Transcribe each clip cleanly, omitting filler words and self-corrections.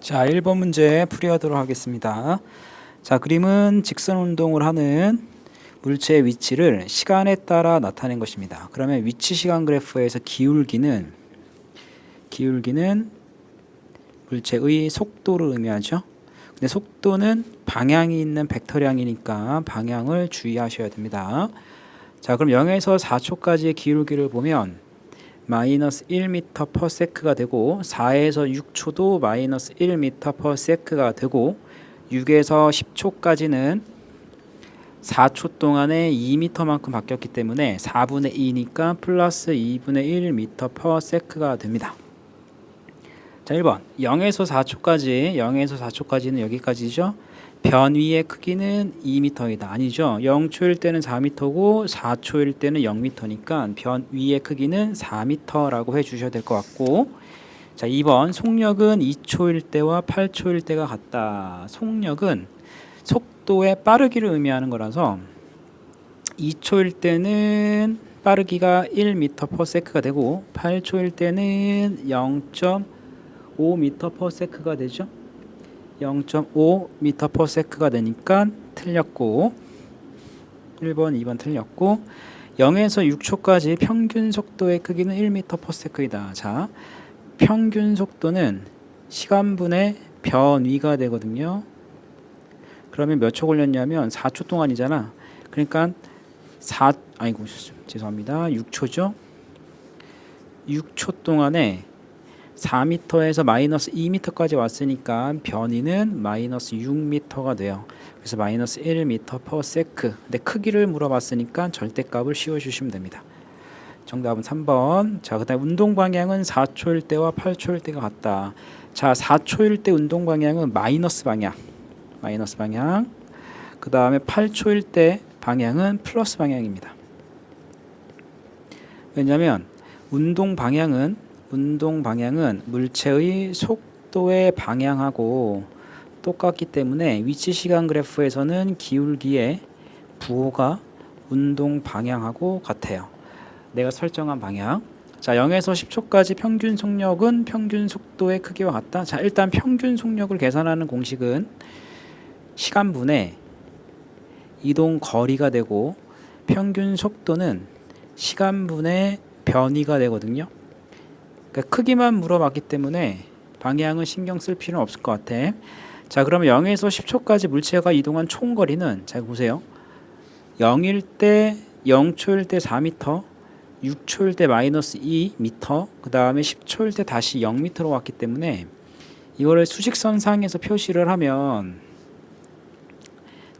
자, 1번 문제 풀이하도록 하겠습니다. 자, 그림은 직선 운동을 하는 물체의 위치를 시간에 따라 나타낸 것입니다. 그러면 위치 시간 그래프에서 기울기는 물체의 속도를 의미하죠. 근데 속도는 방향이 있는 벡터량이니까 방향을 주의하셔야 됩니다. 자, 그럼 0에서 4초까지의 기울기를 보면 마이너스 1m/s가 되고 4에서 6초도 마이너스 1m/s가 되고 6에서 10초까지는 4초 동안에 2m만큼 바뀌었기 때문에 4분의 2니까 플러스 2분의 1m/s가 됩니다. 자, 1번 0에서 4초까지는 여기까지죠. 변위의 크기는 2m이다. 아니죠. 0초일 때는 4m고 4초일 때는 0m니까 변위의 크기는 4m라고 해주셔야 될 것 같고, 자, 2번 속력은 2초일 때와 8초일 때가 같다. 속력은 속도의 빠르기를 의미하는 거라서 2초일 때는 빠르기가 1m/s가 되고 8초일 때는 0.5m/s가 되죠. 0.5m/s가 되니까 틀렸고, 1번, 2번 틀렸고, 0에서 6초까지 평균 속도의 크기는 1m/s이다. 자, 평균 속도는 시간분의 변위가 되거든요. 그러면 몇 초 걸렸냐면 4초 동안이잖아. 그러니까 6초죠. 6초 동안에 4m에서 마이너스 2m까지 왔으니까 변위는 마이너스 6m가 돼요. 그래서 마이너스 1m/s. 근데 크기를 물어봤으니까 절대값을 씌워주시면 됩니다. 정답은 3번. 자, 그 다음 운동 방향은 4초일 때와 8초일 때가 같다. 자, 4초일 때 운동 방향은 마이너스 방향. 그 다음에 8초일 때 방향은 플러스 방향입니다. 왜냐하면 운동 방향은 물체의 속도의 방향하고 똑같기 때문에 위치 시간 그래프에서는 기울기의 부호가 운동 방향하고 같아요. 내가 설정한 방향. 자, 0에서 10초까지 평균 속력은 평균 속도의 크기와 같다. 자, 일단 평균 속력을 계산하는 공식은 시간분의 이동 거리가 되고 평균 속도는 시간분의 변위가 되거든요. 그러니까 크기만 물어봤기 때문에 방향은 신경 쓸 필요는 없을 것 같아. 자, 그러면 0에서 10초까지 물체가 이동한 총 거리는, 자, 보세요. 0초일 때 4m, 6초일 때 마이너스 2m, 그 다음에 10초일 때 다시 0m로 왔기 때문에 이거를 수직선 상에서 표시를 하면,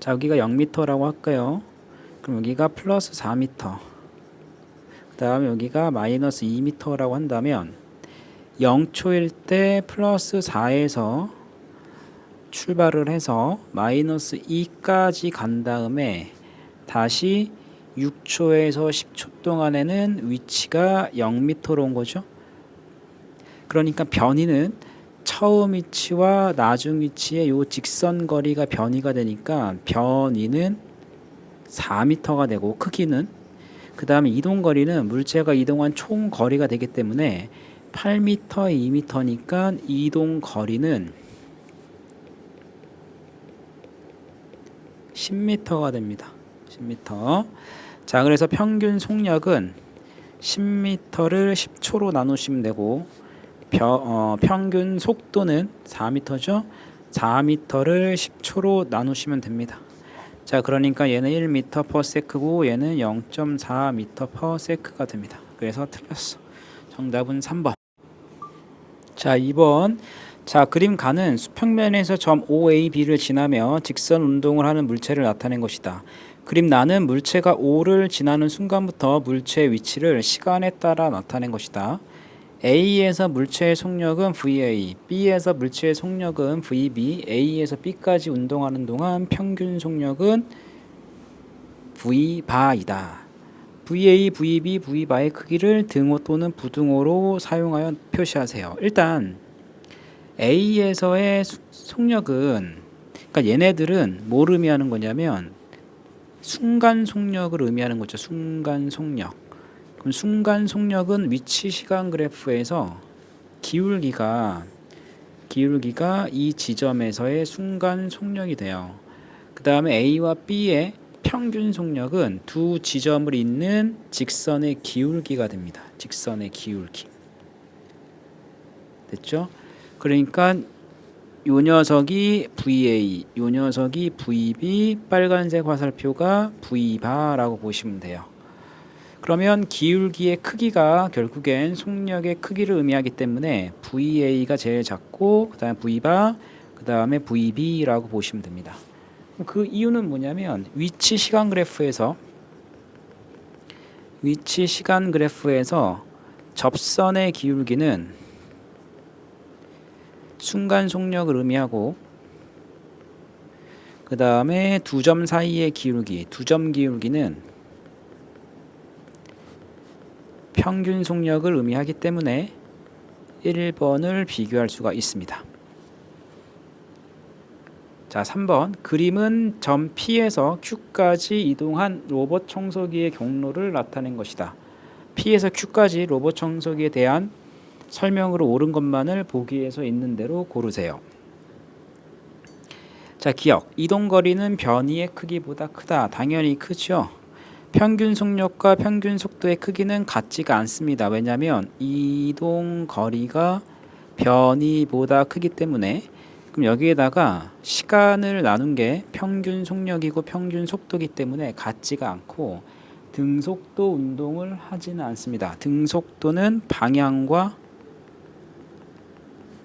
자, 여기가 0m라고 할까요? 그럼 여기가 플러스 4m, 그 다음에 여기가 마이너스 2m라고 한다면 0초일 때 플러스 4에서 출발을 해서 마이너스 2까지 간 다음에 다시 6초에서 10초 동안에는 위치가 0m로 온 거죠. 그러니까 변위는 처음 위치와 나중 위치의 요 직선 거리가 변위가 되니까 변위는 4m가 되고, 크기는, 그 다음에 이동 거리는 물체가 이동한 총 거리가 되기 때문에 8m, 2m니까 이동 거리는 10m가 됩니다. 10m. 자, 그래서 평균 속력은 10m를 10초로 나누시면 되고, 평균 속도는 4m죠. 4m를 10초로 나누시면 됩니다. 자, 그러니까 얘는 1m/s고 얘는 0.4m/s가 됩니다. 그래서 틀렸어. 정답은 3번. 자, 2번. 자, 그림 가는 수평면에서 점 OAB를 지나며 직선 운동을 하는 물체를 나타낸 것이다. 그림 나는 물체가 O를 지나는 순간부터 물체의 위치를 시간에 따라 나타낸 것이다. A에서 물체의 속력은 VA, B에서 물체의 속력은 VB, A에서 B까지 운동하는 동안 평균 속력은 V바이다. VA, VB, V바의 크기를 등호 또는 부등호로 사용하여 표시하세요. 일단 A에서의 속력은, 그러니까 얘네들은 뭘 의미하는 거냐면 순간 속력을 의미하는 거죠. 순간 속력. 그럼 순간 속력은 위치 시간 그래프에서 기울기가 기울기가 이 지점에서의 순간 속력이 돼요. 그 다음에 A와 B의 평균 속력은 두 지점을 잇는 직선의 기울기가 됩니다. 직선의 기울기. 됐죠? 그러니까 요 녀석이 VA, 요 녀석이 VB, 빨간색 화살표가 V바라고 보시면 돼요. 그러면 기울기의 크기가 결국엔 속력의 크기를 의미하기 때문에 VA가 제일 작고 그 다음에 V바, 그 다음에 VB라고 보시면 됩니다. 그 이유는 뭐냐면 위치 시간 그래프에서 접선의 기울기는 순간 속력을 의미하고 그 다음에 두 점 사이의 기울기, 두 점 기울기는 평균 속력을 의미하기 때문에 1번을 비교할 수가 있습니다. 자, 3번. 그림은 점 P에서 Q까지 이동한 로봇 청소기의 경로를 나타낸 것이다. P에서 Q까지 로봇 청소기에 대한 설명으로 옳은 것만을 보기에서 있는 대로 고르세요. 자, 기억. 이동거리는 변이의 크기보다 크다. 당연히 크죠. 평균 속력과 평균 속도의 크기는 같지가 않습니다. 왜냐하면 이동거리가 변이보다 크기 때문에. 그럼 여기에다가 시간을 나눈 게 평균 속력이고 평균 속도이기 때문에 같지가 않고 등속도 운동을 하지는 않습니다. 등속도는 방향과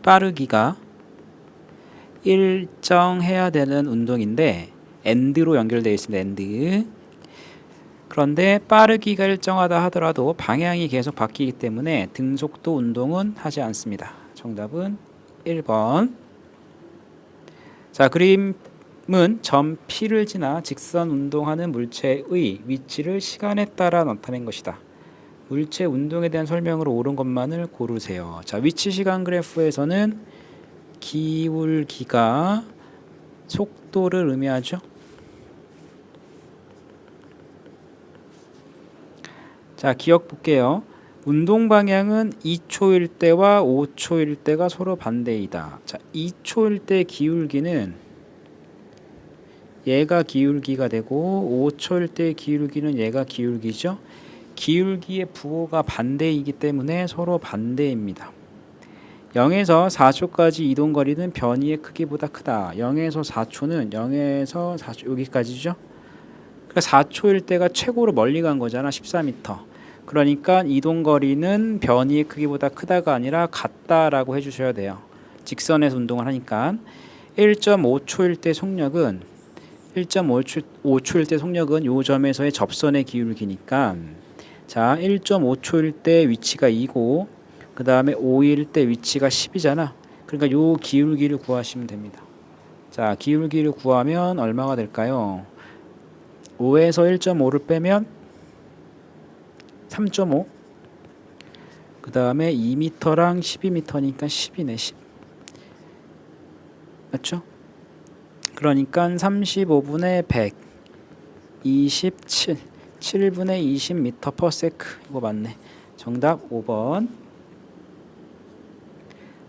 빠르기가 일정해야 되는 운동인데 AND로 연결되어 있습니다. AND. 그런데 빠르기가 일정하다 하더라도 방향이 계속 바뀌기 때문에 등속도 운동은 하지 않습니다. 정답은 1번. 자, 그림은 점 P를 지나 직선 운동하는 물체의 위치를 시간에 따라 나타낸 것이다. 물체 운동에 대한 설명으로 옳은 것만을 고르세요. 자, 위치 시간 그래프에서는 기울기가 속도를 의미하죠. 자, 기억 볼게요. 운동 방향은 2초일 때와 5초일 때가 서로 반대이다. 자, 2초일 때 기울기는 얘가 기울기가 되고 5초일 때 기울기는 얘가 기울기죠. 기울기의 부호가 반대이기 때문에 서로 반대입니다. 0에서 4초까지 이동거리는 변이의 크기보다 크다. 0에서 4초는 0에서 4초 여기까지죠. 그러니까 4초일 때가 최고로 멀리 간 거잖아. 14m. 그러니까 이동거리는 변이의 크기보다 크다가 아니라 같다라고 해주셔야 돼요. 직선에서 운동을 하니까 1.5초일 때 속력은 1.5초일 때 속력은 요 점에서의 접선의 기울기니까 자 1.5초일 때 위치가 2고 그 다음에 5일 때 위치가 10이잖아. 그러니까 요 기울기를 구하시면 됩니다. 자, 기울기를 구하면 얼마가 될까요? 5에서 1.5를 빼면 3.5. 그 다음에 2m랑 12m니까 10이네. 10. 맞죠? 그러니까 35분의 100 27 7분의 20m/s. 이거 맞네. 정답 5번.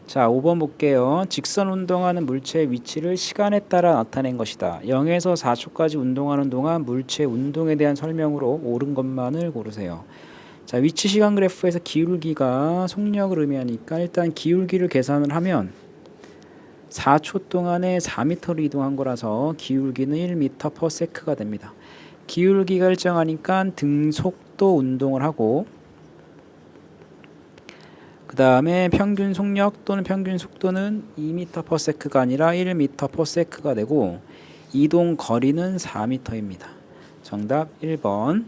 자, 5번 볼게요. 직선 운동하는 물체의 위치를 시간에 따라 나타낸 것이다. 0에서 4초까지 운동하는 동안 물체 운동에 대한 설명으로 옳은 것만을 고르세요. 자, 위치 시간 그래프에서 기울기가 속력을 의미하니까 일단 기울기를 계산을 하면 4초 동안에 4m를 이동한 거라서 기울기는 1m/s가 됩니다. 기울기가 일정하니까 등속도 운동을 하고 그 다음에 평균 속력 또는 평균 속도는 2m/s가 아니라 1m/s가 되고 이동 거리는 4m입니다. 정답 1번.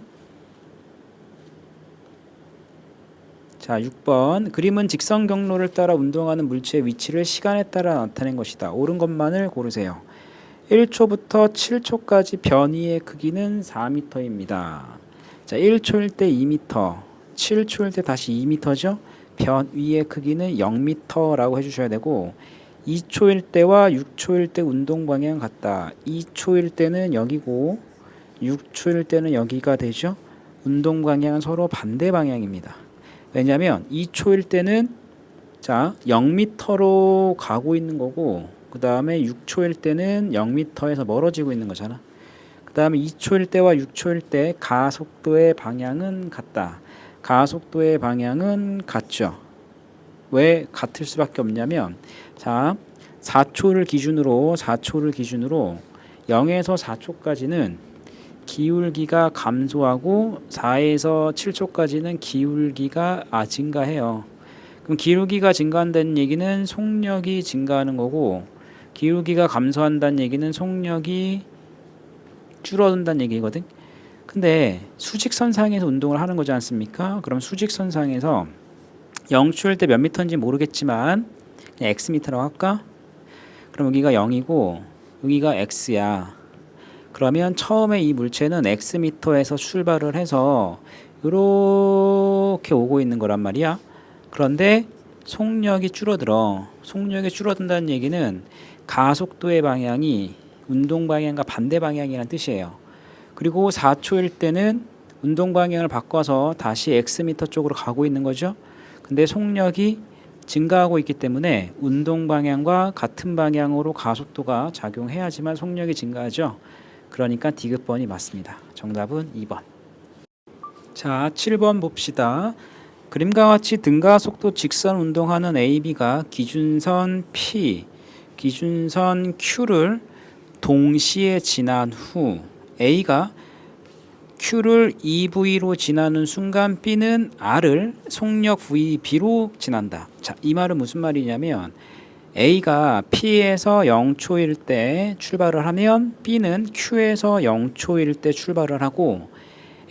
자, 6번. 그림은 직선 경로를 따라 운동하는 물체의 위치를 시간에 따라 나타낸 것이다. 옳은 것만을 고르세요. 1초부터 7초까지 변이의 크기는 4m입니다. 자, 1초일 때 2m, 7초일 때 다시 2m죠. 변이의 크기는 0m라고 해주셔야 되고 2초일 때와 6초일 때 운동 방향 같다. 2초일 때는 여기고 6초일 때는 여기가 되죠. 운동 방향은 서로 반대 방향입니다. 왜냐하면 2초일 때는 자, 0m로 가고 있는 거고, 그 다음에 6초일 때는 0m에서 멀어지고 있는 거잖아. 그 다음에 2초일 때와 6초일 때 가속도의 방향은 같다. 가속도의 방향은 같죠. 왜 같을 수밖에 없냐면, 자, 4초를 기준으로 0에서 4초까지는 기울기가 감소하고 4에서 7초까지는 기울기가 증가해요. 그럼 기울기가 증가한다는 얘기는 속력이 증가하는 거고, 기울기가 감소한다는 얘기는 속력이 줄어든다는 얘기거든. 근데 수직선상에서 운동을 하는 거지 않습니까? 그럼 수직선상에서 0초일 때 몇 미터인지 모르겠지만 그냥 x미터라고 할까? 그럼 여기가 0이고 여기가 x야. 그러면 처음에 이 물체는 x미터에서 출발을 해서 이렇게 오고 있는 거란 말이야. 그런데 속력이 줄어들어. 속력이 줄어든다는 얘기는 가속도의 방향이 운동 방향과 반대 방향이라는 뜻이에요. 그리고 4초일 때는 운동 방향을 바꿔서 다시 x미터 쪽으로 가고 있는 거죠. 근데 속력이 증가하고 있기 때문에 운동 방향과 같은 방향으로 가속도가 작용해야지만 속력이 증가하죠. 그러니까 디귿번이 맞습니다. 정답은 2번. 자, 7번 봅시다. 그림과 같이 등가 속도 직선 운동하는 AB가 기준선 P, 기준선 Q를 동시에 지난 후 A가 Q를 EV로 지나는 순간 B는 R을 속력 VB로 지난다. 자, 이 말은 무슨 말이냐면 A가 P에서 0초일 때 출발을 하면 B는 Q에서 0초일 때 출발을 하고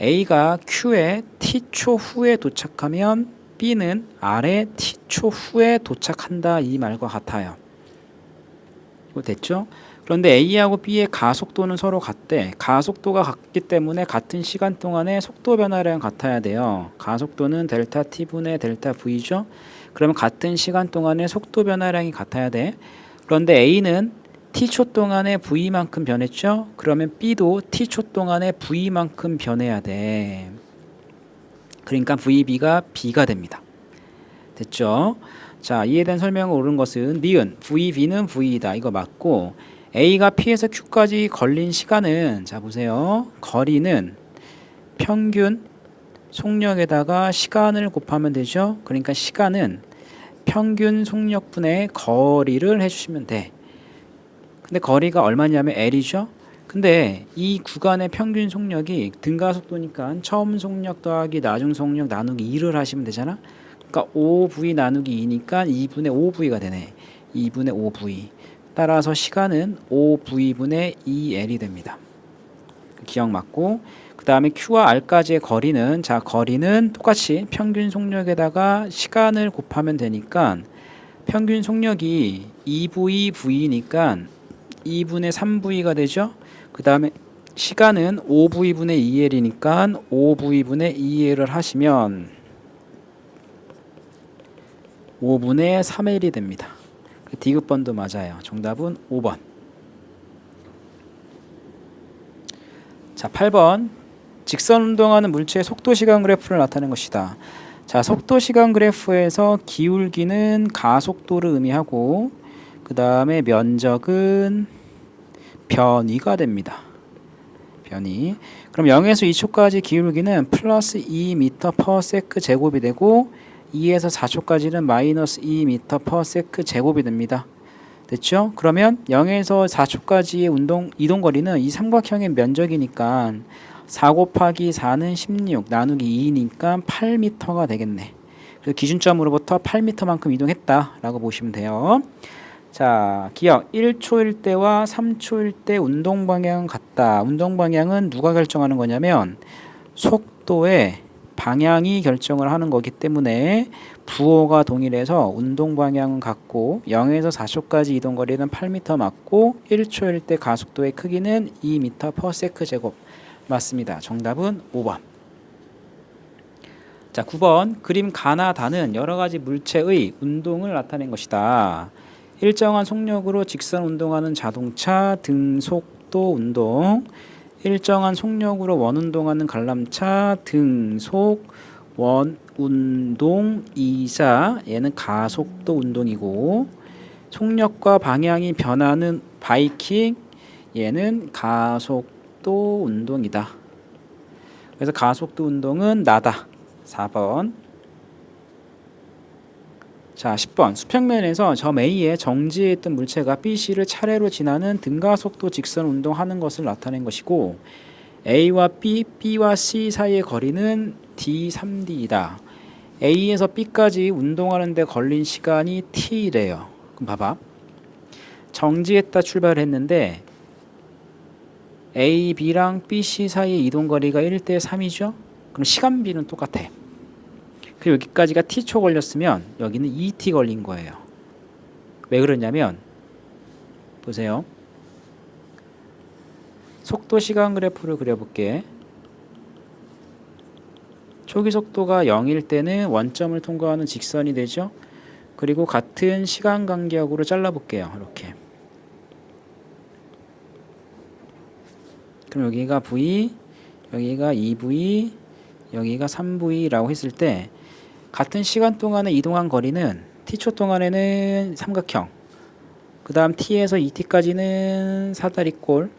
A가 Q에 T초 후에 도착하면 B는 R에 T초 후에 도착한다. 이 말과 같아요. 이거 됐죠? 그런데 A하고 B의 가속도는 서로 같대. 가속도가 같기 때문에 같은 시간 동안에 속도 변화량 같아야 돼요. 가속도는 델타 T분의 델타 V죠. 그러면 같은 시간 동안에 속도 변화량이 같아야 돼. 그런데 A는 T초 동안에 V만큼 변했죠. 그러면 B도 T초 동안에 V만큼 변해야 돼. 그러니까 VB가 B가 됩니다. 됐죠? 자, 이에 대한 설명을 옳은 것은 니은 VB는 V이다. 이거 맞고 A가 P에서 Q까지 걸린 시간은 자 보세요. 거리는 평균 속력에다가 시간을 곱하면 되죠. 그러니까 시간은 평균 속력분의 거리를 해주시면 돼. 근데 거리가 얼마냐면 L이죠. 근데 이 구간의 평균 속력이 등가 속도니까 처음 속력 더하기 나중 속력 나누기 2를 하시면 되잖아. 그러니까 5V 나누기 2니까 2분의 5V가 되네. 2분의 5V. 따라서 시간은 5V분의 2L이 됩니다. 기억 맞고 그 다음에 Q와 R까지의 거리는 자 거리는 똑같이 평균 속력에다가 시간을 곱하면 되니까 평균 속력이 2VV니까 2분의 3V가 되죠. 그 다음에 시간은 5V분의 2L이니까 5V분의 2L을 하시면 5분의 3L이 됩니다. 디귿번도 맞아요. 정답은 5번. 자, 8번. 직선 운동하는 물체의 속도 시간 그래프를 나타낸 것이다. 자, 속도 시간 그래프에서 기울기는 가속도를 의미하고 그 다음에 면적은 변위가 됩니다. 변위. 그럼 0에서 2초까지 기울기는 플러스 2m/s 제곱이 되고 2에서 4초까지는 마이너스 2m/s 제곱이 됩니다. 됐죠? 그러면 0에서 4초까지의 이동거리는 이 삼각형의 면적이니까 4 곱하기 4는 16 나누기 2니까 8m가 되겠네. 그래서 기준점으로부터 8m만큼 이동했다라고 보시면 돼요. 자, 기억 1초일 때와 3초일 때 운동 방향은 같다. 운동 방향은 누가 결정하는 거냐면 속도의 방향이 결정을 하는 거기 때문에 부호가 동일해서 운동 방향은 같고 0에서 4초까지 이동 거리는 8m 맞고 1초일 때 가속도의 크기는 2m/s 제곱 맞습니다. 정답은 5번. 자, 9번. 그림 가나 다는 여러 가지 물체의 운동을 나타낸 것이다. 일정한 속력으로 직선 운동하는 자동차 등속도 운동, 일정한 속력으로 원 운동하는 관람차 등속 원 운동이자 얘는 가속도 운동이고, 속력과 방향이 변하는 바이킹, 얘는 가속도 운동이다. 그래서 가속도 운동은 나다. 4번. 자, 10번. 수평면에서 점 A에 정지해 있던 물체가 BC를 차례로 지나는 등가속도 직선 운동하는 것을 나타낸 것이고, A와 B, B와 C 사이의 거리는 D3D이다. A에서 B까지 운동하는 데 걸린 시간이 T래요. 그럼 봐봐. 정지했다 출발했는데 A, B랑 B, C 사이의 이동 거리가 1대 3이죠. 그럼 시간비는 똑같아. 그리고 여기까지가 T초 걸렸으면 여기는 2T 걸린 거예요. 왜 그러냐면 보세요. 속도 시간 그래프를 그려볼게. 초기 속도가 0일 때는 원점을 통과하는 직선이 되죠. 그리고 같은 시간 간격으로 잘라볼게요. 이렇게. 그럼 여기가 V, 여기가 2V, 여기가 3V라고 했을 때 같은 시간 동안에 이동한 거리는 T초 동안에는 삼각형, 그 다음 T에서 2T까지는 사다리꼴,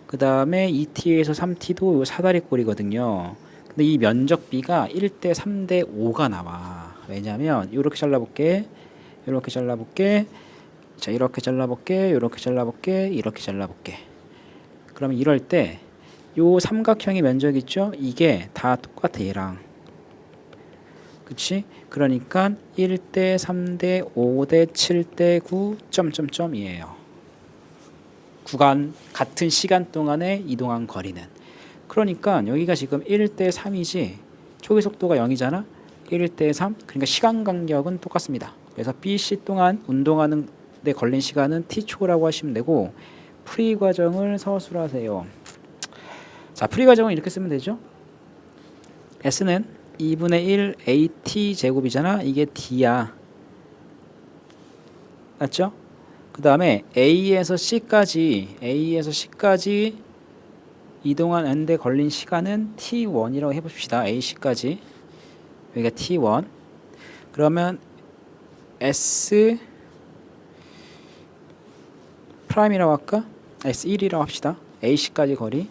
그 다음에 2T에서 3T도 사다리꼴이거든요. 근데 이 면적비가 1대 3대 5가 나와. 왜냐면 이렇게 잘라볼게, 이렇게 잘라볼게, 자 이렇게 잘라볼게, 이렇게 잘라볼게, 이렇게 잘라볼게. 그러면 이럴 때 요 삼각형의 면적 있죠? 이게 다 똑같아 얘랑. 그치? 그러니까 1대 3대 5대 7대 9 점점점이에요. 구간 같은 시간 동안에 이동한 거리는. 그러니까 여기가 지금 1대 3이지 초기 속도가 0이잖아. 1대 3. 그러니까 시간 간격은 똑같습니다. 그래서 BC 동안 운동하는 데 걸린 시간은 T초라고 하시면 되고, 프리 과정을 서술하세요. 자, 프리 과정은 이렇게 쓰면 되죠. S는 2분의 1 AT 제곱이잖아. 이게 D야. 맞죠? 그 다음에 A에서 C까지 이동한 N데 걸린 시간은 T1이라고 해봅시다. AC까지. 여기가 T1. 그러면 S 프라임이라고 할까? S1이라고 합시다. AC까지 거리.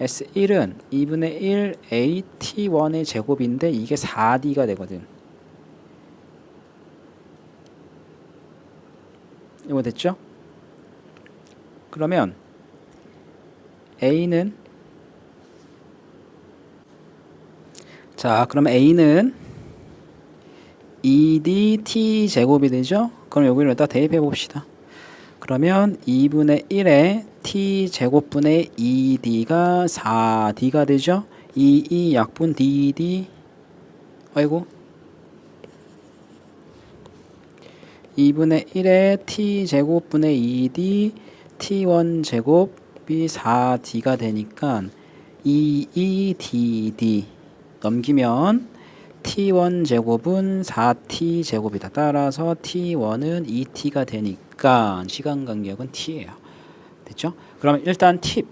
S1은 2분의 1 AT1의 제곱인데 이게 4D가 되거든. 이거 됐죠? 그러면 A는 그럼 A는 2DT 제곱이 되죠? 그럼 여기를 여기다 대입해 봅시다. 그러면 2분의 1에 t 제곱분의 2d가 4d가 되죠. 2 약분 dd. 아이고. 2분의 1에 t 제곱분의 2d t1 제곱이 4d가 되니까 2dd 넘기면 t1 제곱은 4t 제곱이다. 따라서 t1은 2t가 되니까 시간 간격은 t예요. 됐죠? 그러면 일단 팁.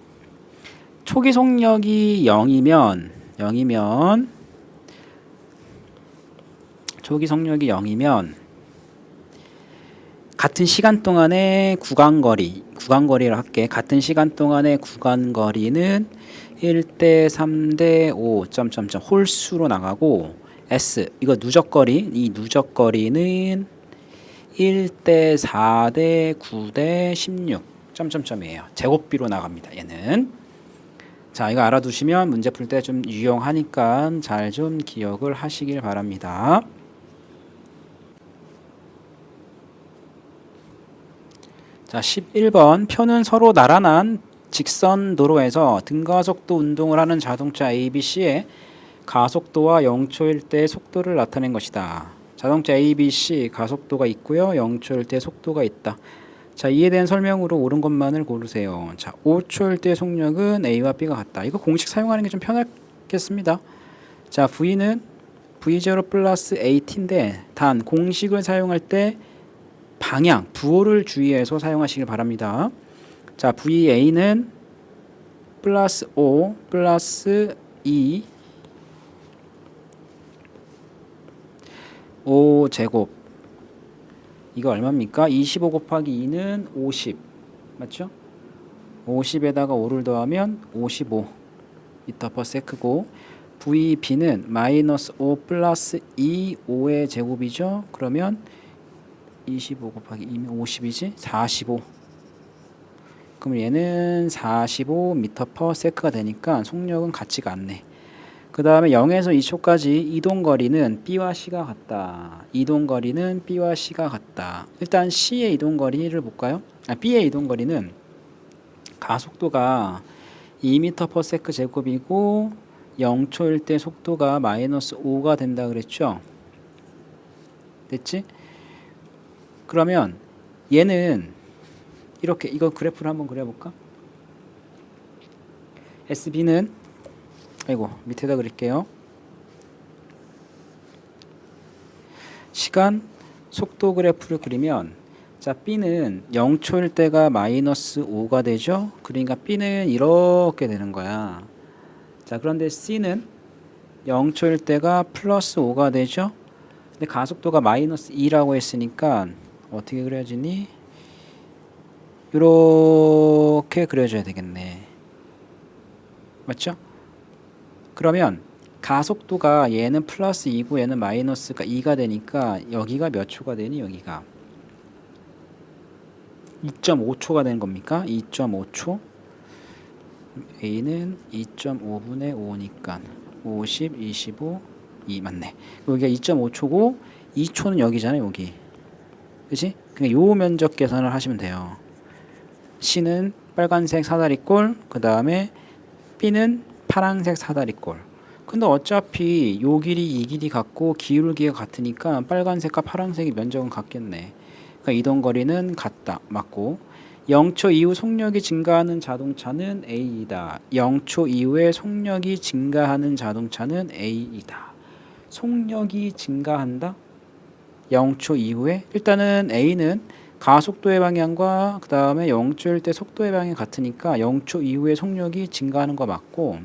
초기 속력이 0이면 초기 속력이 0이면 같은 시간 동안의 구간거리를 할게. 같은 시간 동안의 구간거리는 1대 3대 5 점점점 홀수로 나가고, S 이거 누적거리, 이 누적거리는 1대 4대 9대 16 점점점이에요. 제곱비로 나갑니다. 얘는. 자, 이거 알아두시면 문제 풀 때 좀 유용하니까 잘 좀 기억을 하시길 바랍니다. 자, 11번. 표는 서로 나란한 직선 도로에서 등가속도 운동을 하는 자동차 ABC의 가속도와 0초일 때 속도를 나타낸 것이다. 자동차 ABC 가속도가 있고요. 0초일 때 속도가 있다. 자, 이에 대한 설명으로 옳은 것만을 고르세요. 자, 5초일 때 속력은 A와 B가 같다. 이거 공식 사용하는 게 좀 편하겠습니다. 자, V는 V0 플러스 AT인데 단 공식을 사용할 때 방향, 부호를 주의해서 사용하시길 바랍니다. 자, VA는 플러스 5 플러스 2 5 제곱. 이거 얼마입니까? 25 곱하기 2는 50. 맞죠? 50에다가 5를 더하면 55 미터 퍼 세크고, VB는 마이너스 5 플러스 2 5의 제곱이죠. 그러면 25 곱하기 2면 50이지? 45. 그럼 얘는 45 미터 퍼 세크가 되니까 속력은 같지가 않네. 그 다음에 0에서 2초까지 이동거리는 B와 C가 같다. 이동거리는 B와 C가 같다. 일단 C의 이동거리를 볼까요? B의 이동거리는 가속도가 2m per s 제곱이고 0초일 때 속도가 마이너스 5가 된다 그랬죠? 됐지? 그러면 얘는 이렇게, 이거 그래프를 한번 그려볼까? SB는, 아이고 밑에다 그릴게요. 시간 속도 그래프를 그리면, 자 B는 0초일 때가 마이너스 5가 되죠. 그러니까 B는 이렇게 되는 거야. 자 그런데 C는 0초일 때가 플러스 5가 되죠. 근데 가속도가 마이너스 2라고 했으니까 어떻게 그려지니? 이렇게 그려줘야 되겠네. 맞죠? 그러면 가속도가 얘는 플러스 2고 얘는 마이너스가 2가 되니까 여기가 몇 초가 되니? 여기가 2.5초가 되는 겁니까? 2.5초. A는 2.5분의 5니까 50, 25, 2 맞네. 여기가 2.5초고 2초는 여기잖아요. 여기. 그치? 그냥 요 면적 계산을 하시면 돼요. C는 빨간색 사다리꼴, 그 다음에 B는 파란색 사다리꼴. 근데 어차피 요 길이 이 길이 같고 기울기가 같으니까 빨간색과 파란색의 면적은 같겠네. 그러니까 이동거리는 같다. 맞고, 0초 이후 속력이 증가하는 자동차는 A이다. 0초 이후에 속력이 증가하는 자동차는 A이다. 속력이 증가한다? 0초 이후에? 일단은 A는 가속도의 방향과 그 다음에 0초일 때 속도의 방향이 같으니까 0초 이후에 속력이 증가하는 거 맞고,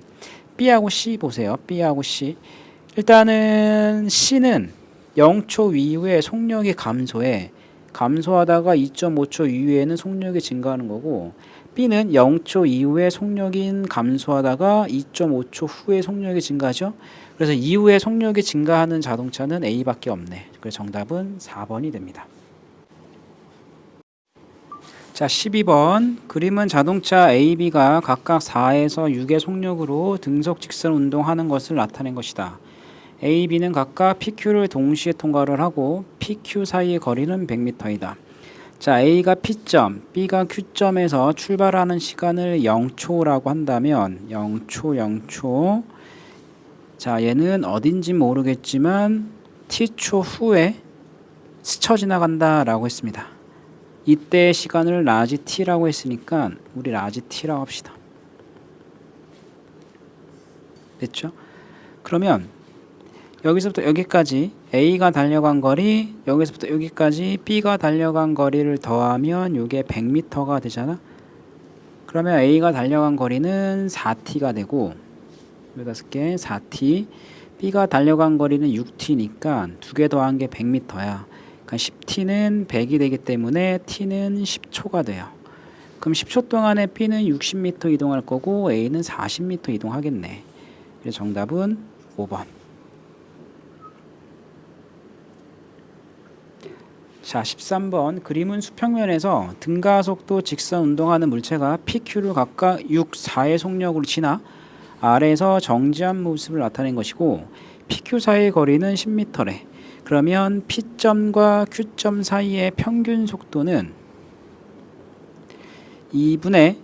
B하고 C 보세요. B하고 C. 일단은 C는 0초 이후에 속력이 감소하다가 2.5초 이후에는 속력이 증가하는 거고, B는 0초 이후에 속력이 감소하다가 2.5초 후에 속력이 증가하죠. 그래서 이후에 속력이 증가하는 자동차는 A밖에 없네. 그래서 정답은 4번이 됩니다. 자 12번 그림은 자동차 A, B가 각각 4에서 6의 속력으로 등속 직선 운동하는 것을 나타낸 것이다. A, B는 각각 PQ를 동시에 통과를 하고 PQ 사이의 거리는 100m이다. 자 A가 P점, B가 Q점에서 출발하는 시간을 0초라고 한다면 0초 자 얘는 어딘지 모르겠지만 T초 후에 스쳐 지나간다 라고 했습니다. 이때 시간을 라지 t라고 했으니까 우리 라지 t라고 합시다. 됐죠? 그러면 여기서부터 여기까지 A가 달려간 거리, 여기서부터 여기까지 B가 달려간 거리를 더하면 이게 100m가 되잖아. 그러면 A가 달려간 거리는 4t가 되고, 여기다 쓸게 4t. B가 달려간 거리는 6t니까 두 개 더한 게 100m야. 10t는 100이 되기 때문에 t는 10초가 돼요. 그럼 10초 동안에 B는 60m 이동할 거고 A는 40m 이동하겠네. 그래서 정답은 5번. 자 13번 그림은 수평면에서 등가속도 직선 운동하는 물체가 PQ를 각각 6, 4의 속력으로 지나 아래에서 정지한 모습을 나타낸 것이고 PQ 사이의 거리는 10m래. 그러면 P점과 Q점 사이의 평균 속도는 2분의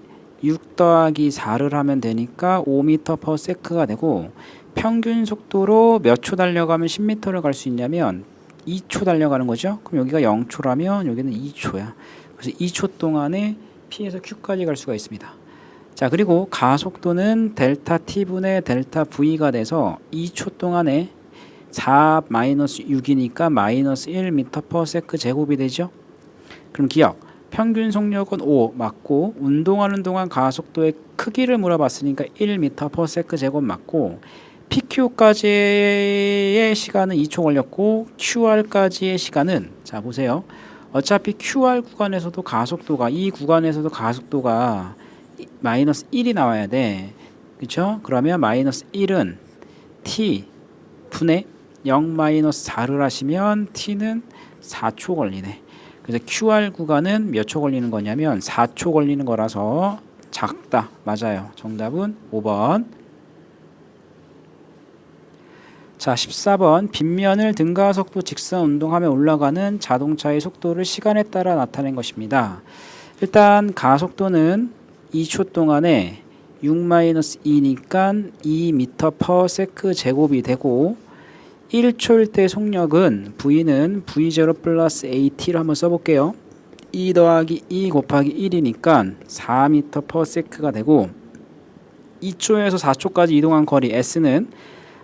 6 더하기 4를 하면 되니까 5m per sec가 되고, 평균 속도로 몇 초 달려가면 10m를 갈 수 있냐면 2초 달려가는 거죠. 그럼 여기가 0초라면 여기는 2초야. 그래서 2초 동안에 P에서 Q까지 갈 수가 있습니다. 자 그리고 가속도는 델타 T분의 델타 V가 돼서 2초 동안에 4-6이니까 마이너스 1m per sec 제곱이 되죠. 그럼 기억, 평균 속력은 5 맞고, 운동하는 동안 가속도의 크기를 물어봤으니까 1m per sec 제곱 맞고, PQ PQ까지의 시간은 2초 걸렸고 QR까지의 시간은 자 보세요. 어차피 QR 구간에서도 가속도가 이 구간에서도 가속도가 마이너스 1이 나와야 돼. 그쵸? 그러면 마이너스 1은 t 분의 0 마이너스 4를 하시면 t는 4초 걸리네. 그래서 QR 구간은 몇 초 걸리는 거냐면 4초 걸리는 거라서 작다. 맞아요. 정답은 5번. 자, 14번. 빗면을 등가속도 직선 운동하며 올라가는 자동차의 속도를 시간에 따라 나타낸 것입니다. 일단 가속도는 2초 동안에 6-2니까 2m/s 제곱이 되고 1초일 때 속력은 V는 V0 플러스 AT를 한번 써볼게요. 2 더하기 2 곱하기 1이니까 4m/s가 되고 2초에서 4초까지 이동한 거리 S는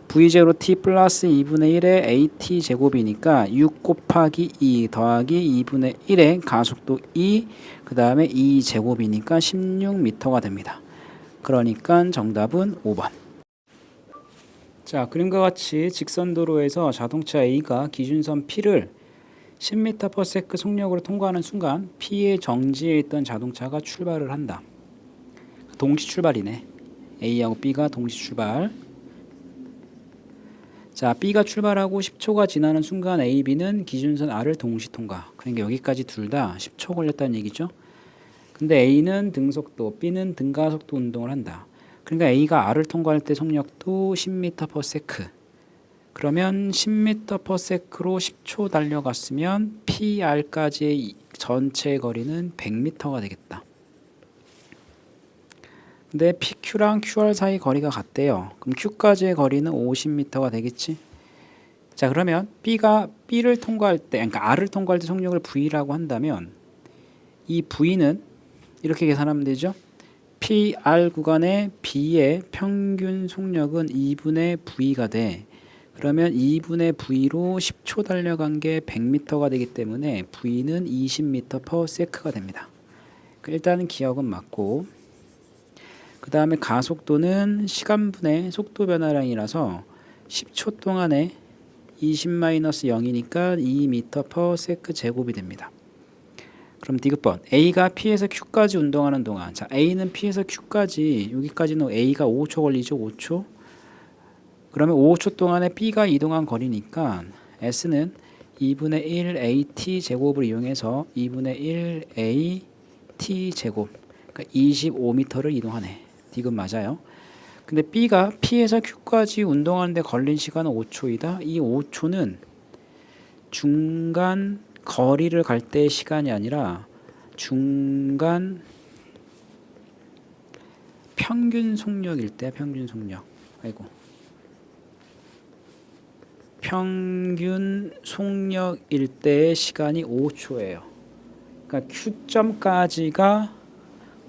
V0T 플러스 2분의 1의 AT 제곱이니까 6 곱하기 2 더하기 2분의 1의 가속도 2, 그 다음에 2 제곱이니까 16m가 됩니다. 그러니까 정답은 5번. 자, 그림과 같이 직선도로에서 자동차 A가 기준선 P를 10m/s 속력으로 통과하는 순간 P의 정지에 있던 자동차가 출발을 한다. 동시 출발이네. A하고 B가 동시 출발. 자, B가 출발하고 10초가 지나는 순간 A, B는 기준선 R을 동시 통과. 그러니까 여기까지 둘 다 10초 걸렸다는 얘기죠. 근데 A는 등속도, B는 등가속도 운동을 한다. 그러니까 A가 R을 통과할 때 속력도 10m/s. 그러면 10m/s로 10초 달려갔으면 PR까지의 전체 거리는 100m가 되겠다. 근데 PQ랑 QR 사이 거리가 같대요. 그럼 Q까지의 거리는 50m가 되겠지? 자, 그러면 B가 B를 통과할 때, 그러니까 R을 통과할 때 속력을 V라고 한다면 이 V는 이렇게 계산하면 되죠? PR 구간의 B의 평균 속력은 2분의 V가 돼. 그러면 2분의 V로 10초 달려간 게 100m가 되기 때문에 V는 20m/s가 됩니다. 일단은 기억은 맞고, 그 다음에 가속도는 시간분의 속도 변화량이라서 10초 동안에 20-0이니까 2m/s 제곱이 됩니다. 그럼 디귿번 A가 P에서 Q까지 운동하는 동안, 자 A는 P에서 Q까지, 여기까지는 A가 5초 걸리죠. 5초. 그러면 5초 동안에 B가 이동한 거리니까 S는 2분의 1 AT 제곱을 이용해서 2분의 1 AT 제곱, 그러니까 25m를 이동하네. 디귿 맞아요. 근데 B가 P에서 Q까지 운동하는데 걸린 시간은 5초이다. 이 5초는 중간 거리를 갈 때의 시간이 아니라 중간 평균 속력일 때, 평균 속력. 아이고. 평균 속력일 때의 시간이 5초예요. 그러니까 Q점까지가